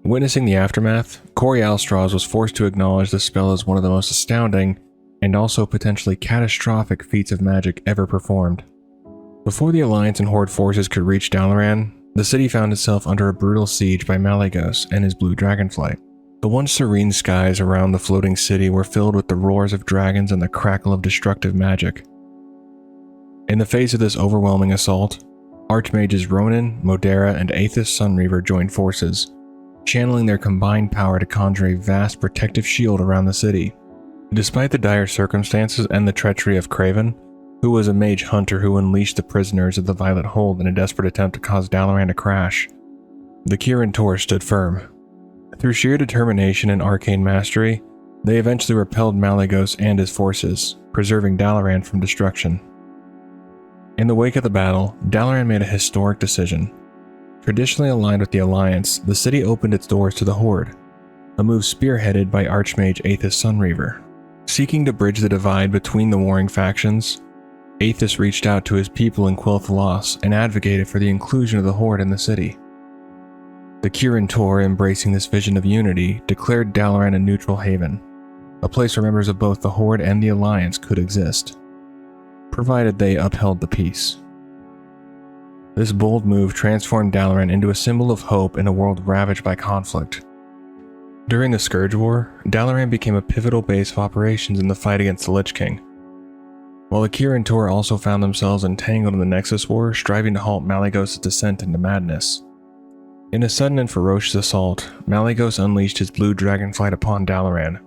Witnessing the aftermath, Corialstraz was forced to acknowledge the spell as one of the most astounding and also potentially catastrophic feats of magic ever performed. Before the Alliance and Horde forces could reach Dalaran, the city found itself under a brutal siege by Malygos and his Blue Dragonflight. The once serene skies around the floating city were filled with the roars of dragons and the crackle of destructive magic. In the face of this overwhelming assault, Archmages Ronan, Modera, and Aethys Sunreaver joined forces, channeling their combined power to conjure a vast protective shield around the city. Despite the dire circumstances and the treachery of Craven, who was a mage hunter who unleashed the prisoners of the Violet Hold in a desperate attempt to cause Dalaran to crash, the Kirin-Tor stood firm. Through sheer determination and arcane mastery, they eventually repelled Malygos and his forces, preserving Dalaran from destruction. In the wake of the battle, Dalaran made a historic decision. Traditionally aligned with the Alliance, the city opened its doors to the Horde, a move spearheaded by Archmage Aethys Sunreaver. Seeking to bridge the divide between the warring factions, Aethys reached out to his people in Quel'Thalas and advocated for the inclusion of the Horde in the city. The Kirin-Tor, embracing this vision of unity, declared Dalaran a neutral haven, a place where members of both the Horde and the Alliance could exist, provided they upheld the peace. This bold move transformed Dalaran into a symbol of hope in a world ravaged by conflict. During the Scourge War, Dalaran became a pivotal base of operations in the fight against the Lich King, while the Kirin-Tor also found themselves entangled in the Nexus War, striving to halt Malygos' descent into madness. In a sudden and ferocious assault, Malygos unleashed his Blue Dragonflight upon Dalaran,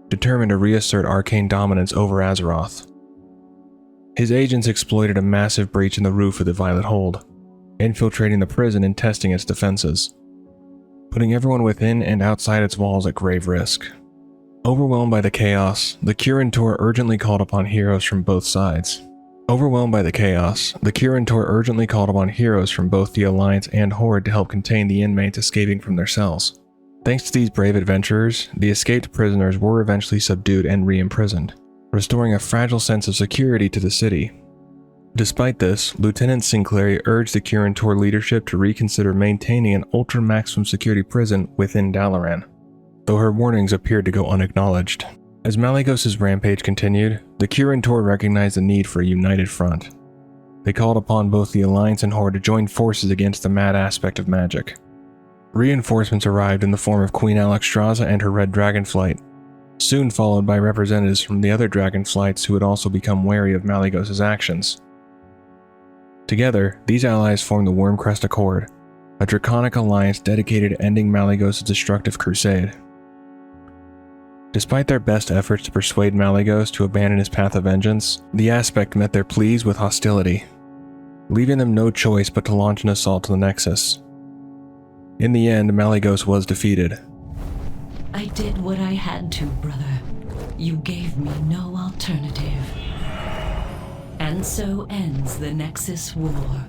determined to reassert arcane dominance over Azeroth. His agents exploited a massive breach in the roof of the Violet Hold, infiltrating the prison and testing its defenses, putting everyone within and outside its walls at grave risk. Overwhelmed by the chaos, the Kirin-Tor urgently called upon heroes from both sides. The Kirin-Tor urgently called upon heroes from both the Alliance and Horde to help contain the inmates escaping from their cells. Thanks to these brave adventurers, the escaped prisoners were eventually subdued and re-imprisoned, restoring a fragile sense of security to the city. Despite this, Lieutenant Sinclair urged the Kirin-Tor leadership to reconsider maintaining an ultra-maximum security prison within Dalaran, though her warnings appeared to go unacknowledged. As Malygos' rampage continued, the Kirin-Tor recognized the need for a united front. They called upon both the Alliance and Horde to join forces against the mad aspect of magic. Reinforcements arrived in the form of Queen Alexstrasza and her Red Dragonflight, soon followed by representatives from the other Dragonflights who had also become wary of Malygos' actions. Together, these allies formed the Wormcrest Accord, a draconic alliance dedicated to ending Malygos' destructive crusade. Despite their best efforts to persuade Malygos to abandon his path of vengeance, the Aspect met their pleas with hostility, leaving them no choice but to launch an assault on the Nexus. In the end, Malygos was defeated. I did what I had to, brother. You gave me no alternative. And so ends the Nexus War.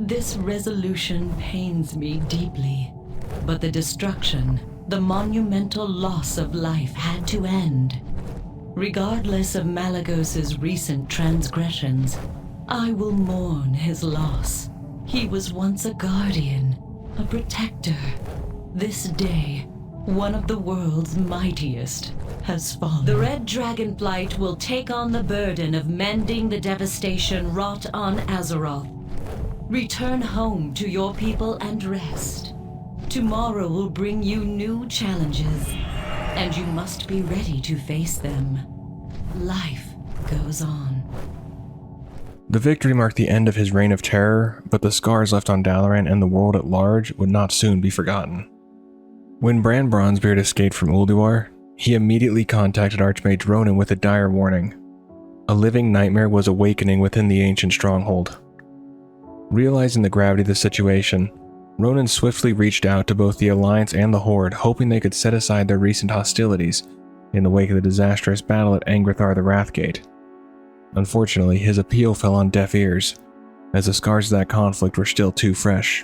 This resolution pains me deeply, but the destruction, the monumental loss of life had to end. Regardless of Malygos' recent transgressions, I will mourn his loss. He was once a guardian, a protector. This day, one of the world's mightiest has fallen. The Red Dragonflight will take on the burden of mending the devastation wrought on Azeroth. Return home to your people and rest. Tomorrow will bring you new challenges, and you must be ready to face them. Life goes on. The victory marked the end of his reign of terror, but the scars left on Dalaran and the world at large would not soon be forgotten. When Bran Bronzebeard escaped from Ulduar, he immediately contacted Archmage Ronan with a dire warning. A living nightmare was awakening within the ancient stronghold. Realizing the gravity of the situation, Ronan swiftly reached out to both the Alliance and the Horde, hoping they could set aside their recent hostilities in the wake of the disastrous battle at Angrathar the Wrathgate. Unfortunately, his appeal fell on deaf ears, as the scars of that conflict were still too fresh.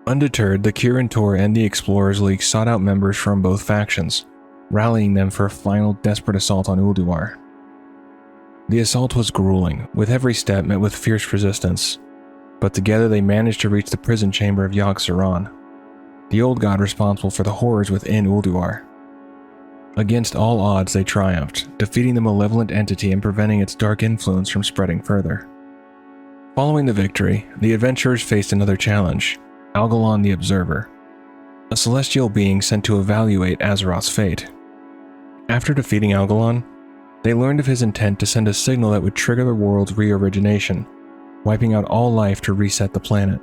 Undeterred, the Kirin Tor and the Explorers League sought out members from both factions, rallying them for a final desperate assault on Ulduar. The assault was grueling, with every step met with fierce resistance, but together they managed to reach the prison chamber of Yogg-Saron, the old god responsible for the horrors within Ulduar. Against all odds, they triumphed, defeating the malevolent entity and preventing its dark influence from spreading further. Following the victory, the adventurers faced another challenge: Algalon the Observer, a celestial being sent to evaluate Azeroth's fate. After defeating Algalon, they learned of his intent to send a signal that would trigger the world's re-origination, wiping out all life to reset the planet.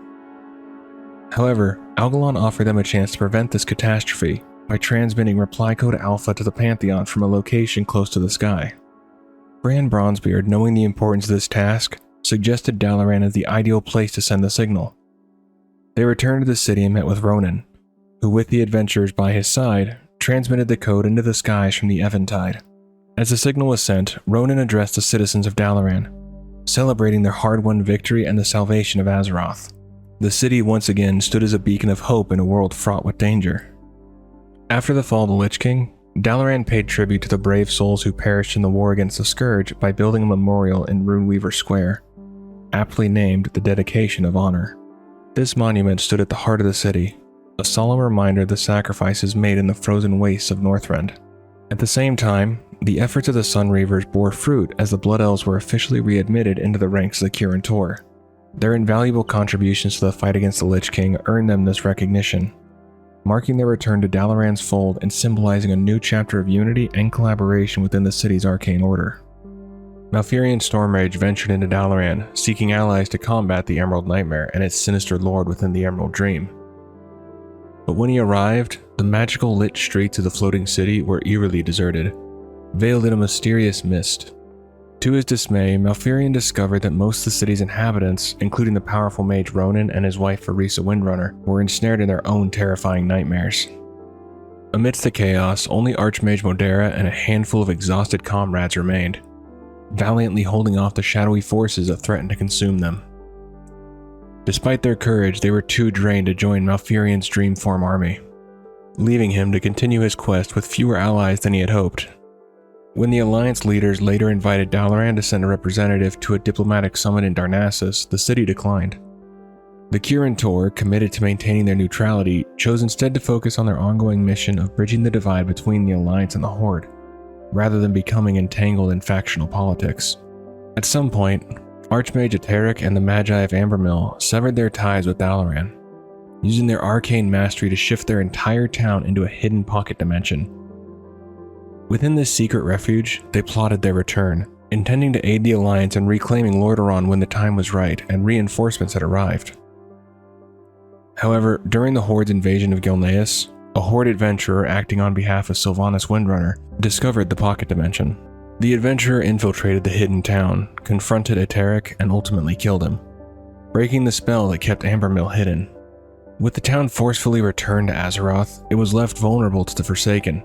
However, Algalon offered them a chance to prevent this catastrophe by transmitting reply code Alpha to the Pantheon from a location close to the sky. Bran Bronzebeard, knowing the importance of this task, suggested Dalaran as the ideal place to send the signal. They returned to the city and met with Ronan, who, with the adventurers by his side, transmitted the code into the skies from the Eventide. As the signal was sent, Ronan addressed the citizens of Dalaran, celebrating their hard-won victory and the salvation of Azeroth. The city once again stood as a beacon of hope in a world fraught with danger. After the fall of the Lich King, Dalaran paid tribute to the brave souls who perished in the war against the Scourge by building a memorial in Runeweaver Square, aptly named the Dedication of Honor. This monument stood at the heart of the city, a solemn reminder of the sacrifices made in the frozen wastes of Northrend. At the same time, the efforts of the Sunreavers bore fruit as the Blood Elves were officially readmitted into the ranks of the Kirin Tor. Their invaluable contributions to the fight against the Lich King earned them this recognition, marking their return to Dalaran's fold and symbolizing a new chapter of unity and collaboration within the city's arcane order. Malfurion Stormrage ventured into Dalaran, seeking allies to combat the Emerald Nightmare and its sinister lord within the Emerald Dream. But when he arrived, the magical lit streets of the floating city were eerily deserted, veiled in a mysterious mist. To his dismay, Malfurion discovered that most of the city's inhabitants, including the powerful mage Ronan and his wife Orisa Windrunner, were ensnared in their own terrifying nightmares. Amidst the chaos, only Archmage Modera and a handful of exhausted comrades remained, valiantly holding off the shadowy forces that threatened to consume them. Despite their courage, they were too drained to join Malfurion's Dreamform army, leaving him to continue his quest with fewer allies than he had hoped. When the Alliance leaders later invited Dalaran to send a representative to a diplomatic summit in Darnassus, the city declined. The Kirin Tor, committed to maintaining their neutrality, chose instead to focus on their ongoing mission of bridging the divide between the Alliance and the Horde, rather than becoming entangled in factional politics. At some point, Archmage Eteric and the Magi of Ambermill severed their ties with Dalaran, using their arcane mastery to shift their entire town into a hidden pocket dimension. Within this secret refuge, they plotted their return, intending to aid the Alliance in reclaiming Lordaeron when the time was right and reinforcements had arrived. However, during the Horde's invasion of Gilneas, a Horde adventurer acting on behalf of Sylvanas Windrunner, discovered the pocket dimension. The adventurer infiltrated the hidden town, confronted Eteric, and ultimately killed him, breaking the spell that kept Ambermill hidden. With the town forcefully returned to Azeroth, it was left vulnerable to the Forsaken,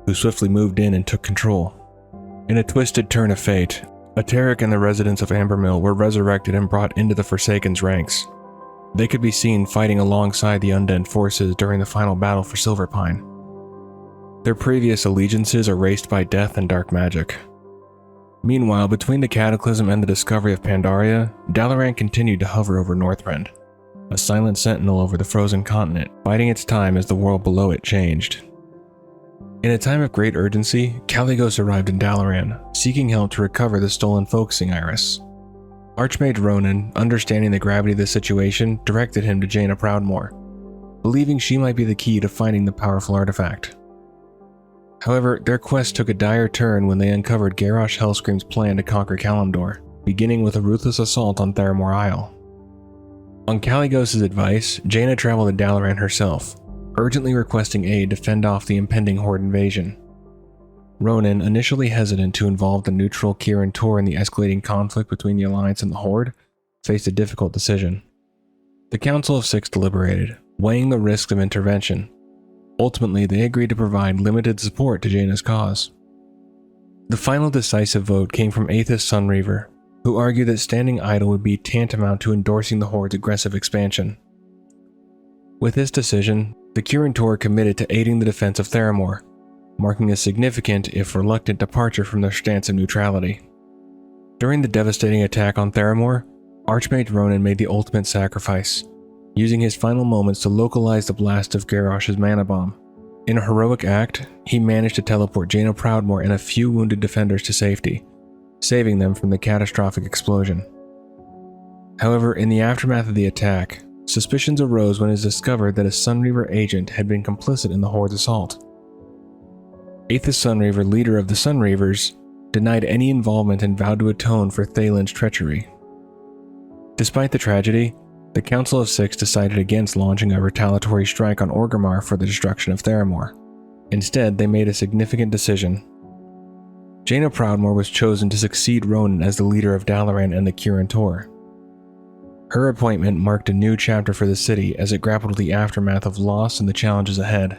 who swiftly moved in and took control. In a twisted turn of fate, Eteric and the residents of Ambermill were resurrected and brought into the Forsaken's ranks. They could be seen fighting alongside the undead forces during the final battle for Silverpine. Their previous allegiances erased by death and dark magic. Meanwhile, between the Cataclysm and the discovery of Pandaria, Dalaran continued to hover over Northrend, a silent sentinel over the frozen continent, biding its time as the world below it changed. In a time of great urgency, Caligos arrived in Dalaran, seeking help to recover the stolen focusing iris. Archmage Ronan, understanding the gravity of the situation, directed him to Jaina Proudmoore, believing she might be the key to finding the powerful artifact. However, their quest took a dire turn when they uncovered Garrosh Hellscream's plan to conquer Kalimdor, beginning with a ruthless assault on Theramore Isle. On Caligos' advice, Jaina traveled to Dalaran herself, urgently requesting aid to fend off the impending Horde invasion. Ronan, initially hesitant to involve the neutral Kirin Tor in the escalating conflict between the Alliance and the Horde, faced a difficult decision. The Council of Six deliberated, weighing the risks of intervention. Ultimately, they agreed to provide limited support to Jaina's cause. The final decisive vote came from Aethys Sunreaver, who argued that standing idle would be tantamount to endorsing the Horde's aggressive expansion. With this decision, the Kirin Tor committed to aiding the defense of Theramore, marking a significant, if reluctant, departure from their stance of neutrality. During the devastating attack on Theramore, Archmage Ronan made the ultimate sacrifice, using his final moments to localize the blast of Garrosh's mana bomb. In a heroic act, he managed to teleport Jaina Proudmoore and a few wounded defenders to safety, saving them from the catastrophic explosion. However, in the aftermath of the attack, suspicions arose when it was discovered that a Sunreaver agent had been complicit in the Horde's assault. Aethys Sunreaver, leader of the Sunreavers, denied any involvement and vowed to atone for Thalin's treachery. Despite the tragedy, the Council of Six decided against launching a retaliatory strike on Orgrimmar for the destruction of Theramore. Instead, they made a significant decision. Jaina Proudmoore was chosen to succeed Ronan as the leader of Dalaran and the Kirin Tor. Her appointment marked a new chapter for the city as it grappled with the aftermath of loss and the challenges ahead.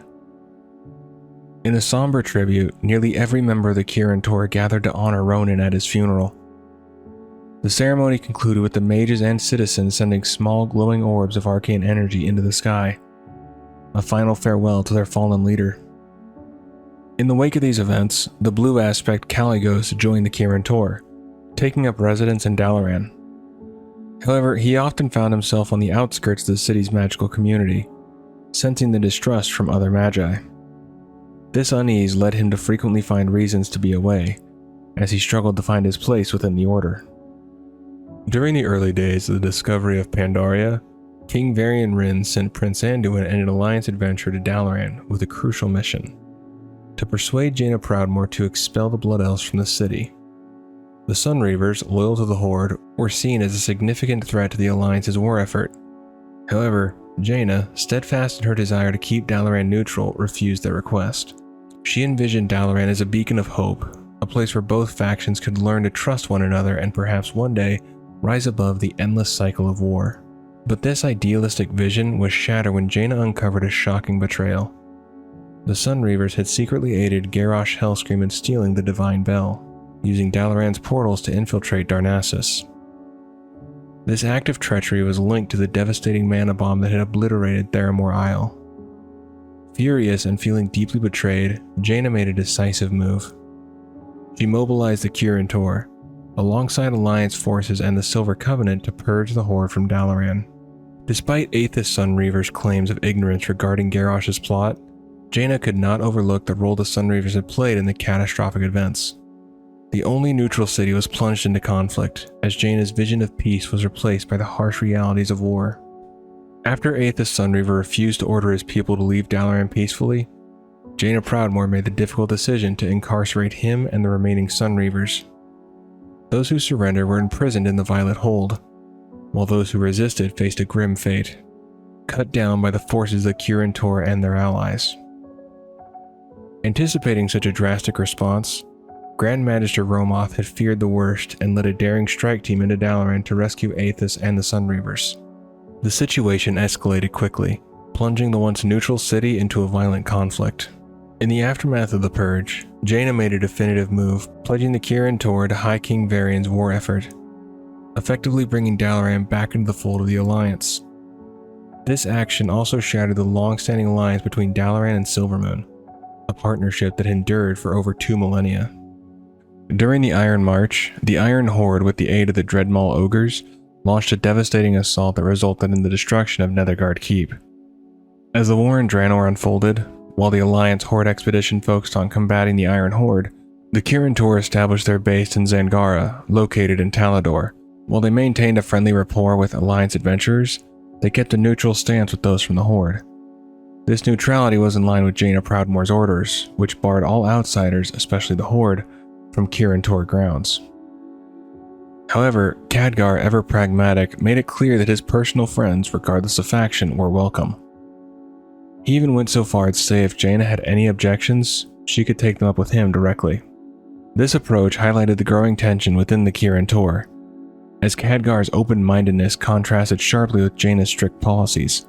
In a somber tribute, nearly every member of the Kirin Tor gathered to honor Ronan at his funeral. The ceremony concluded with the mages and citizens sending small glowing orbs of arcane energy into the sky, a final farewell to their fallen leader. In the wake of these events, the blue aspect Caligos joined the Kirin Tor, taking up residence in Dalaran. However, he often found himself on the outskirts of the city's magical community, sensing the distrust from other magi. This unease led him to frequently find reasons to be away, as he struggled to find his place within the Order. During the early days of the discovery of Pandaria, King Varian Rin sent Prince Anduin and an alliance adventurer to Dalaran with a crucial mission: to persuade Jaina Proudmoore to expel the Blood Elves from the city. The Sunreavers, loyal to the Horde, were seen as a significant threat to the Alliance's war effort. However, Jaina, steadfast in her desire to keep Dalaran neutral, refused their request. She envisioned Dalaran as a beacon of hope, a place where both factions could learn to trust one another and perhaps one day rise above the endless cycle of war. But this idealistic vision was shattered when Jaina uncovered a shocking betrayal. The Sunreavers had secretly aided Garrosh Hellscream in stealing the Divine Bell, using Dalaran's portals to infiltrate Darnassus. This act of treachery was linked to the devastating mana bomb that had obliterated Theramore Isle. Furious and feeling deeply betrayed, Jaina made a decisive move. She mobilized the Kirin Tor, alongside Alliance forces and the Silver Covenant, to purge the Horde from Dalaran. Despite Aethys Sunreaver's claims of ignorance regarding Garrosh's plot, Jaina could not overlook the role the Sunreavers had played in the catastrophic events. The only neutral city was plunged into conflict, as Jaina's vision of peace was replaced by the harsh realities of war. After Aethys Sunreaver refused to order his people to leave Dalaran peacefully, Jaina Proudmoore made the difficult decision to incarcerate him and the remaining Sunreavers. Those who surrendered were imprisoned in the Violet Hold, while those who resisted faced a grim fate, cut down by the forces of Kirin Tor and their allies. Anticipating such a drastic response, Grand Magister Romoth had feared the worst and led a daring strike team into Dalaran to rescue Aethys and the Sunreavers. The situation escalated quickly, plunging the once neutral city into a violent conflict. In the aftermath of the Purge, Jaina made a definitive move, pledging the Kirin Tor to High King Varian's war effort, effectively bringing Dalaran back into the fold of the Alliance. This action also shattered the long-standing alliance between Dalaran and Silvermoon, a partnership that endured for over 2 millennia. During the Iron March, the Iron Horde, with the aid of the Dreadmaul Ogres, launched a devastating assault that resulted in the destruction of Netherguard Keep. As the war in Draenor unfolded, while the Alliance Horde expedition focused on combating the Iron Horde, the Kirin Tor established their base in Zangara, located in Talador. While they maintained a friendly rapport with Alliance adventurers, they kept a neutral stance with those from the Horde. This neutrality was in line with Jaina Proudmoore's orders, which barred all outsiders, especially the Horde, from Kirin Tor grounds. However, Khadgar, ever pragmatic, made it clear that his personal friends, regardless of faction, were welcome. He even went so far as to say if Jaina had any objections, she could take them up with him directly. This approach highlighted the growing tension within the Kirin Tor, as Khadgar's open-mindedness contrasted sharply with Jaina's strict policies,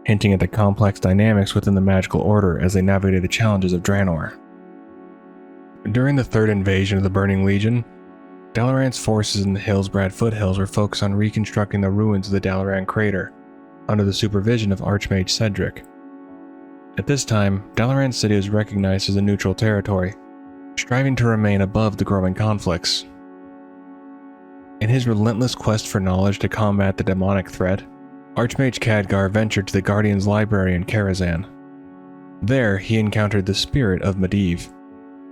hinting at the complex dynamics within the magical order as they navigated the challenges of Draenor. During the third invasion of the Burning Legion, Dalaran's forces in the Hillsbrad foothills were focused on reconstructing the ruins of the Dalaran crater, under the supervision of Archmage Cedric. At this time, Dalaran City was recognized as a neutral territory, striving to remain above the growing conflicts. In his relentless quest for knowledge to combat the demonic threat, Archmage Khadgar ventured to the Guardian's Library in Karazhan. There, he encountered the spirit of Medivh,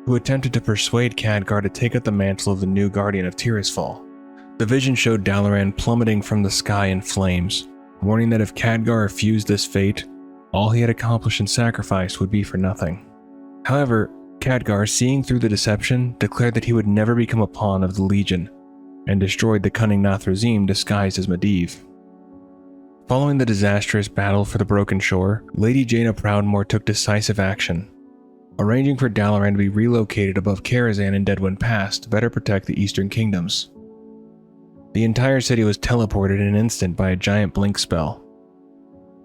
who attempted to persuade Khadgar to take up the mantle of the new Guardian of Tirisfal. The vision showed Dalaran plummeting from the sky in flames, warning that if Khadgar refused this fate, all he had accomplished and sacrificed would be for nothing. However, Khadgar, seeing through the deception, declared that he would never become a pawn of the Legion, and destroyed the cunning Nathrezim disguised as Medivh. Following the disastrous battle for the Broken Shore, Lady Jaina Proudmoore took decisive action, arranging for Dalaran to be relocated above Karazhan and Deadwind Pass to better protect the Eastern Kingdoms. The entire city was teleported in an instant by a giant blink spell.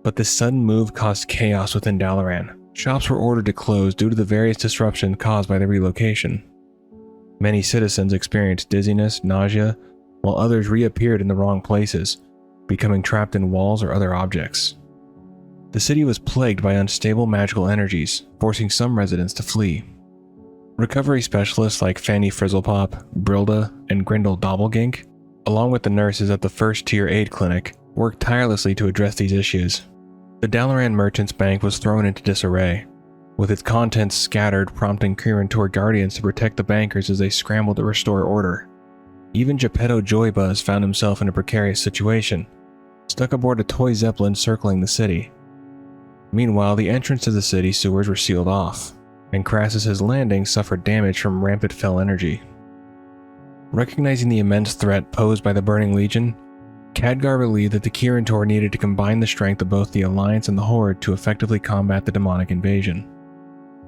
But this sudden move caused chaos within Dalaran. Shops were ordered to close due to the various disruptions caused by the relocation. Many citizens experienced dizziness, nausea, while others reappeared in the wrong places, becoming trapped in walls or other objects. The city was plagued by unstable magical energies, forcing some residents to flee. Recovery specialists like Fanny Frizzlepop, Brilda, and Grindel Doppelgink, along with the nurses at the First Tier Aid Clinic, worked tirelessly to address these issues. The Dalaran Merchants Bank was thrown into disarray, with its contents scattered, prompting Kirin Tor guardians to protect the bankers as they scrambled to restore order. Even Geppetto Joybuzz found himself in a precarious situation, stuck aboard a toy zeppelin circling the city. Meanwhile, the entrance to the city sewers were sealed off, and Crassus's landing suffered damage from rampant fell energy. Recognizing the immense threat posed by the Burning Legion, Khadgar believed that the Kirin Tor needed to combine the strength of both the Alliance and the Horde to effectively combat the demonic invasion.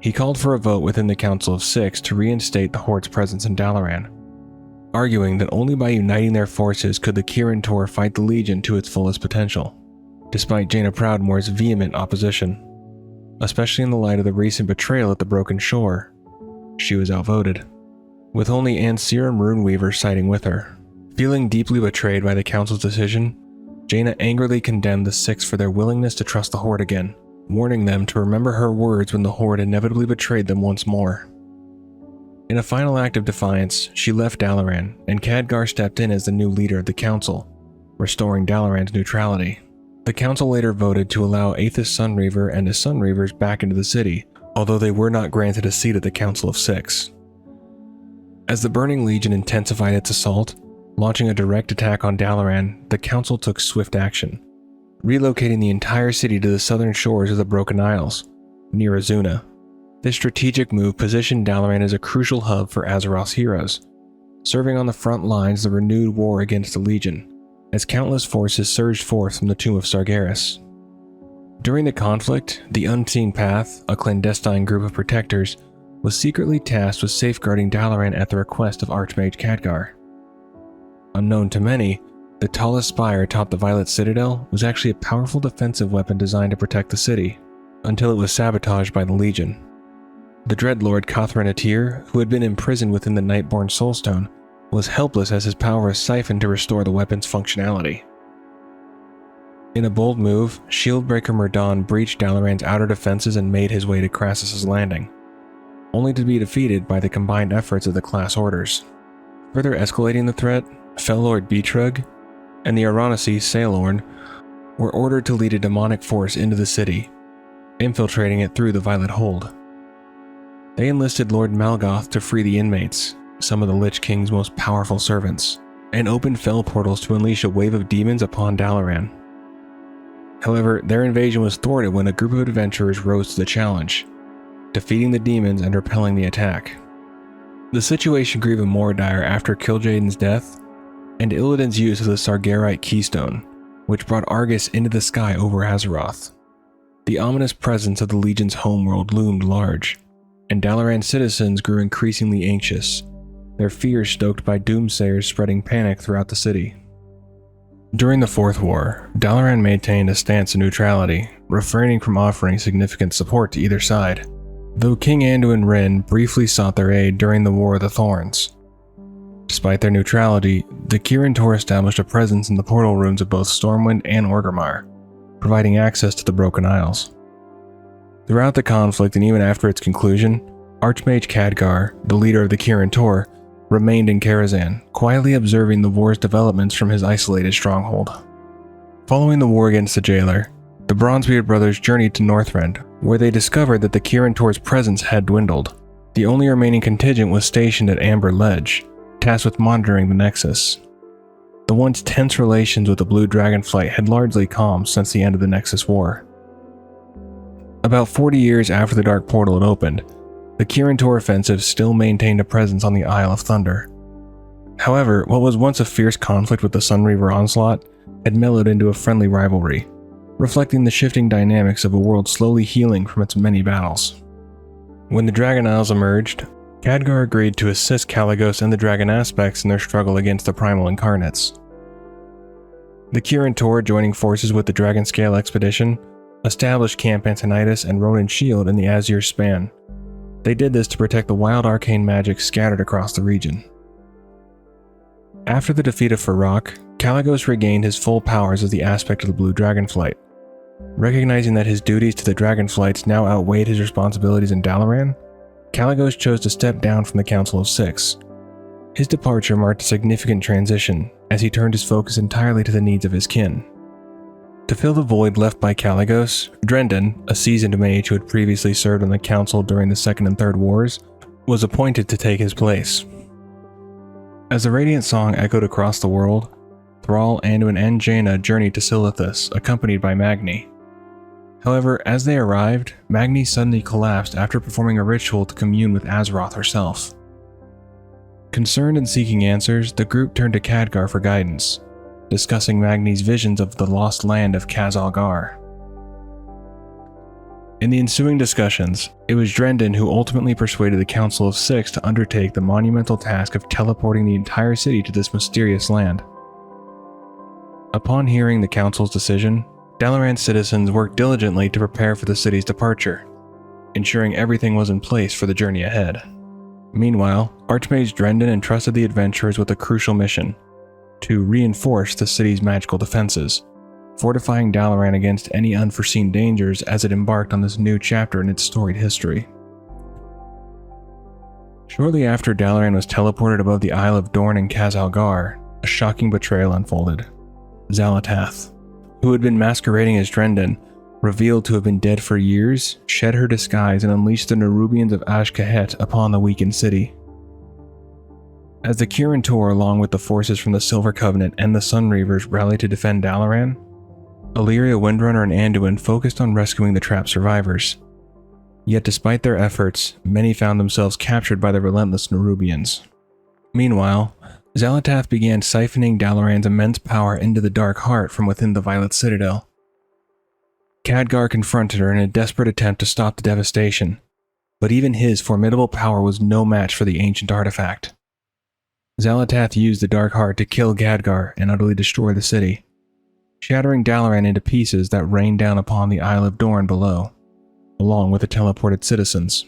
He called for a vote within the Council of Six to reinstate the Horde's presence in Dalaran, arguing that only by uniting their forces could the Kirin Tor fight the Legion to its fullest potential, despite Jaina Proudmoore's vehement opposition. Especially in the light of the recent betrayal at the Broken Shore, she was outvoted, with only Anserum Runeweaver siding with her. Feeling deeply betrayed by the Council's decision, Jaina angrily condemned the Six for their willingness to trust the Horde again, warning them to remember her words when the Horde inevitably betrayed them once more. In a final act of defiance, she left Dalaran, and Khadgar stepped in as the new leader of the Council, restoring Dalaran's neutrality. The Council later voted to allow Aethys Sunreaver and his Sunreavers back into the city, although they were not granted a seat at the Council of Six. As the Burning Legion intensified its assault, launching a direct attack on Dalaran, the Council took swift action, relocating the entire city to the southern shores of the Broken Isles, near Azuna. This strategic move positioned Dalaran as a crucial hub for Azeroth's heroes, serving on the front lines of the renewed war against the Legion, as countless forces surged forth from the Tomb of Sargeras. During the conflict, the Unseen Path, a clandestine group of protectors, was secretly tasked with safeguarding Dalaran at the request of Archmage Khadgar. Unknown to many, the tallest spire atop the Violet Citadel was actually a powerful defensive weapon designed to protect the city, until it was sabotaged by the Legion. The Dreadlord Kathrin Atir, who had been imprisoned within the Nightborn Soulstone, was helpless as his power was siphoned to restore the weapon's functionality. In a bold move, Shieldbreaker Myrdan breached Dalaran's outer defenses and made his way to Crassus's Landing, only to be defeated by the combined efforts of the class orders. Further escalating the threat, Fellord Beetrug and the Aranasi Sailorn were ordered to lead a demonic force into the city, infiltrating it through the Violet Hold. They enlisted Lord Malgoth to free the inmates, some of the Lich King's most powerful servants, and opened fell portals to unleash a wave of demons upon Dalaran. However, their invasion was thwarted when a group of adventurers rose to the challenge, defeating the demons and repelling the attack. The situation grew even more dire after Kil'jaeden's death and Illidan's use of the Sargerite Keystone, which brought Argus into the sky over Azeroth. The ominous presence of the Legion's homeworld loomed large, and Dalaran citizens grew increasingly anxious, their fears stoked by doomsayers spreading panic throughout the city. During the Fourth War, Dalaran maintained a stance of neutrality, refraining from offering significant support to either side, though King Anduin Wrynn briefly sought their aid during the War of the Thorns. Despite their neutrality, the Kirin Tor established a presence in the portal rooms of both Stormwind and Orgrimmar, providing access to the Broken Isles. Throughout the conflict and even after its conclusion, Archmage Khadgar, the leader of the Kirin Tor, remained in Karazhan, quietly observing the war's developments from his isolated stronghold. Following the war against the Jailer, the Bronzebeard brothers journeyed to Northrend, where they discovered that the Kirin Tor's presence had dwindled. The only remaining contingent was stationed at Amber Ledge, tasked with monitoring the Nexus. The once tense relations with the Blue Dragonflight had largely calmed since the end of the Nexus War. About 40 years after the Dark Portal had opened, the Kirin Tor offensive still maintained a presence on the Isle of Thunder. However, what was once a fierce conflict with the Sunreaver onslaught had mellowed into a friendly rivalry, reflecting the shifting dynamics of a world slowly healing from its many battles. When the Dragon Isles emerged, Khadgar agreed to assist Kalecgos and the Dragon Aspects in their struggle against the Primal Incarnates. The Kirin Tor, joining forces with the Dragonscale Expedition, established Camp Antonidas and Ronin's Shield in the Azure Span. They did this to protect the wild arcane magic scattered across the region. After the defeat of Farak, Kalecgos regained his full powers as the aspect of the Blue Dragonflight. Recognizing that his duties to the Dragonflights now outweighed his responsibilities in Dalaran, Kalecgos chose to step down from the Council of Six. His departure marked a significant transition, as he turned his focus entirely to the needs of his kin. To fill the void left by Kalecgos, Drendon, a seasoned mage who had previously served on the Council during the Second and Third Wars, was appointed to take his place. As the Radiant Song echoed across the world, Thrall, Anduin, and Jaina journeyed to Silithus, accompanied by Magni. However, as they arrived, Magni suddenly collapsed after performing a ritual to commune with Azeroth herself. Concerned and seeking answers, the group turned to Khadgar for guidance, discussing Magni's visions of the lost land of Khaz-Algar. In the ensuing discussions, it was Drendon who ultimately persuaded the Council of Six to undertake the monumental task of teleporting the entire city to this mysterious land. Upon hearing the Council's decision, Dalaran citizens worked diligently to prepare for the city's departure, ensuring everything was in place for the journey ahead. Meanwhile, Archmage Drendon entrusted the adventurers with a crucial mission: to reinforce the city's magical defenses, fortifying Dalaran against any unforeseen dangers as it embarked on this new chapter in its storied history. Shortly after Dalaran was teleported above the Isle of Dorn in Khaz-Algar, a shocking betrayal unfolded. Xal'atath, who had been masquerading as Drendon, revealed to have been dead for years, shed her disguise and unleashed the Nerubians of Azj-Kahet upon the weakened city. As the Kirin Tor, along with the forces from the Silver Covenant and the Sunreavers, rallied to defend Dalaran, Illyria, Windrunner, and Anduin focused on rescuing the trapped survivors. Yet despite their efforts, many found themselves captured by the relentless Nerubians. Meanwhile, Xal'atath began siphoning Dalaran's immense power into the Dark Heart from within the Violet Citadel. Khadgar confronted her in a desperate attempt to stop the devastation, but even his formidable power was no match for the ancient artifact. Xal'atath used the Dark Heart to kill Khadgar and utterly destroy the city, shattering Dalaran into pieces that rained down upon the Isle of Dorn below, along with the teleported citizens.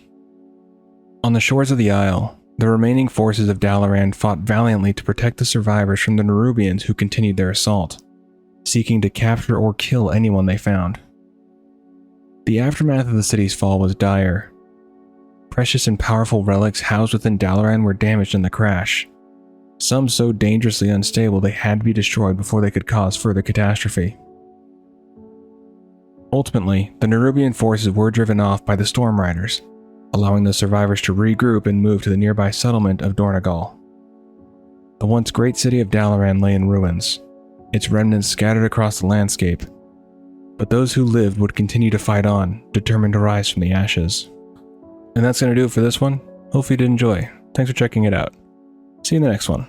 On the shores of the Isle, the remaining forces of Dalaran fought valiantly to protect the survivors from the Nerubians who continued their assault, seeking to capture or kill anyone they found. The aftermath of the city's fall was dire. Precious and powerful relics housed within Dalaran were damaged in the crash, some so dangerously unstable they had to be destroyed before they could cause further catastrophe. Ultimately, the Nerubian forces were driven off by the Storm Riders, allowing the survivors to regroup and move to the nearby settlement of Dornegal. The once great city of Dalaran lay in ruins, its remnants scattered across the landscape, but those who lived would continue to fight on, determined to rise from the ashes. And that's going to do it for this one. Hopefully you did enjoy. Thanks for checking it out. See you in the next one.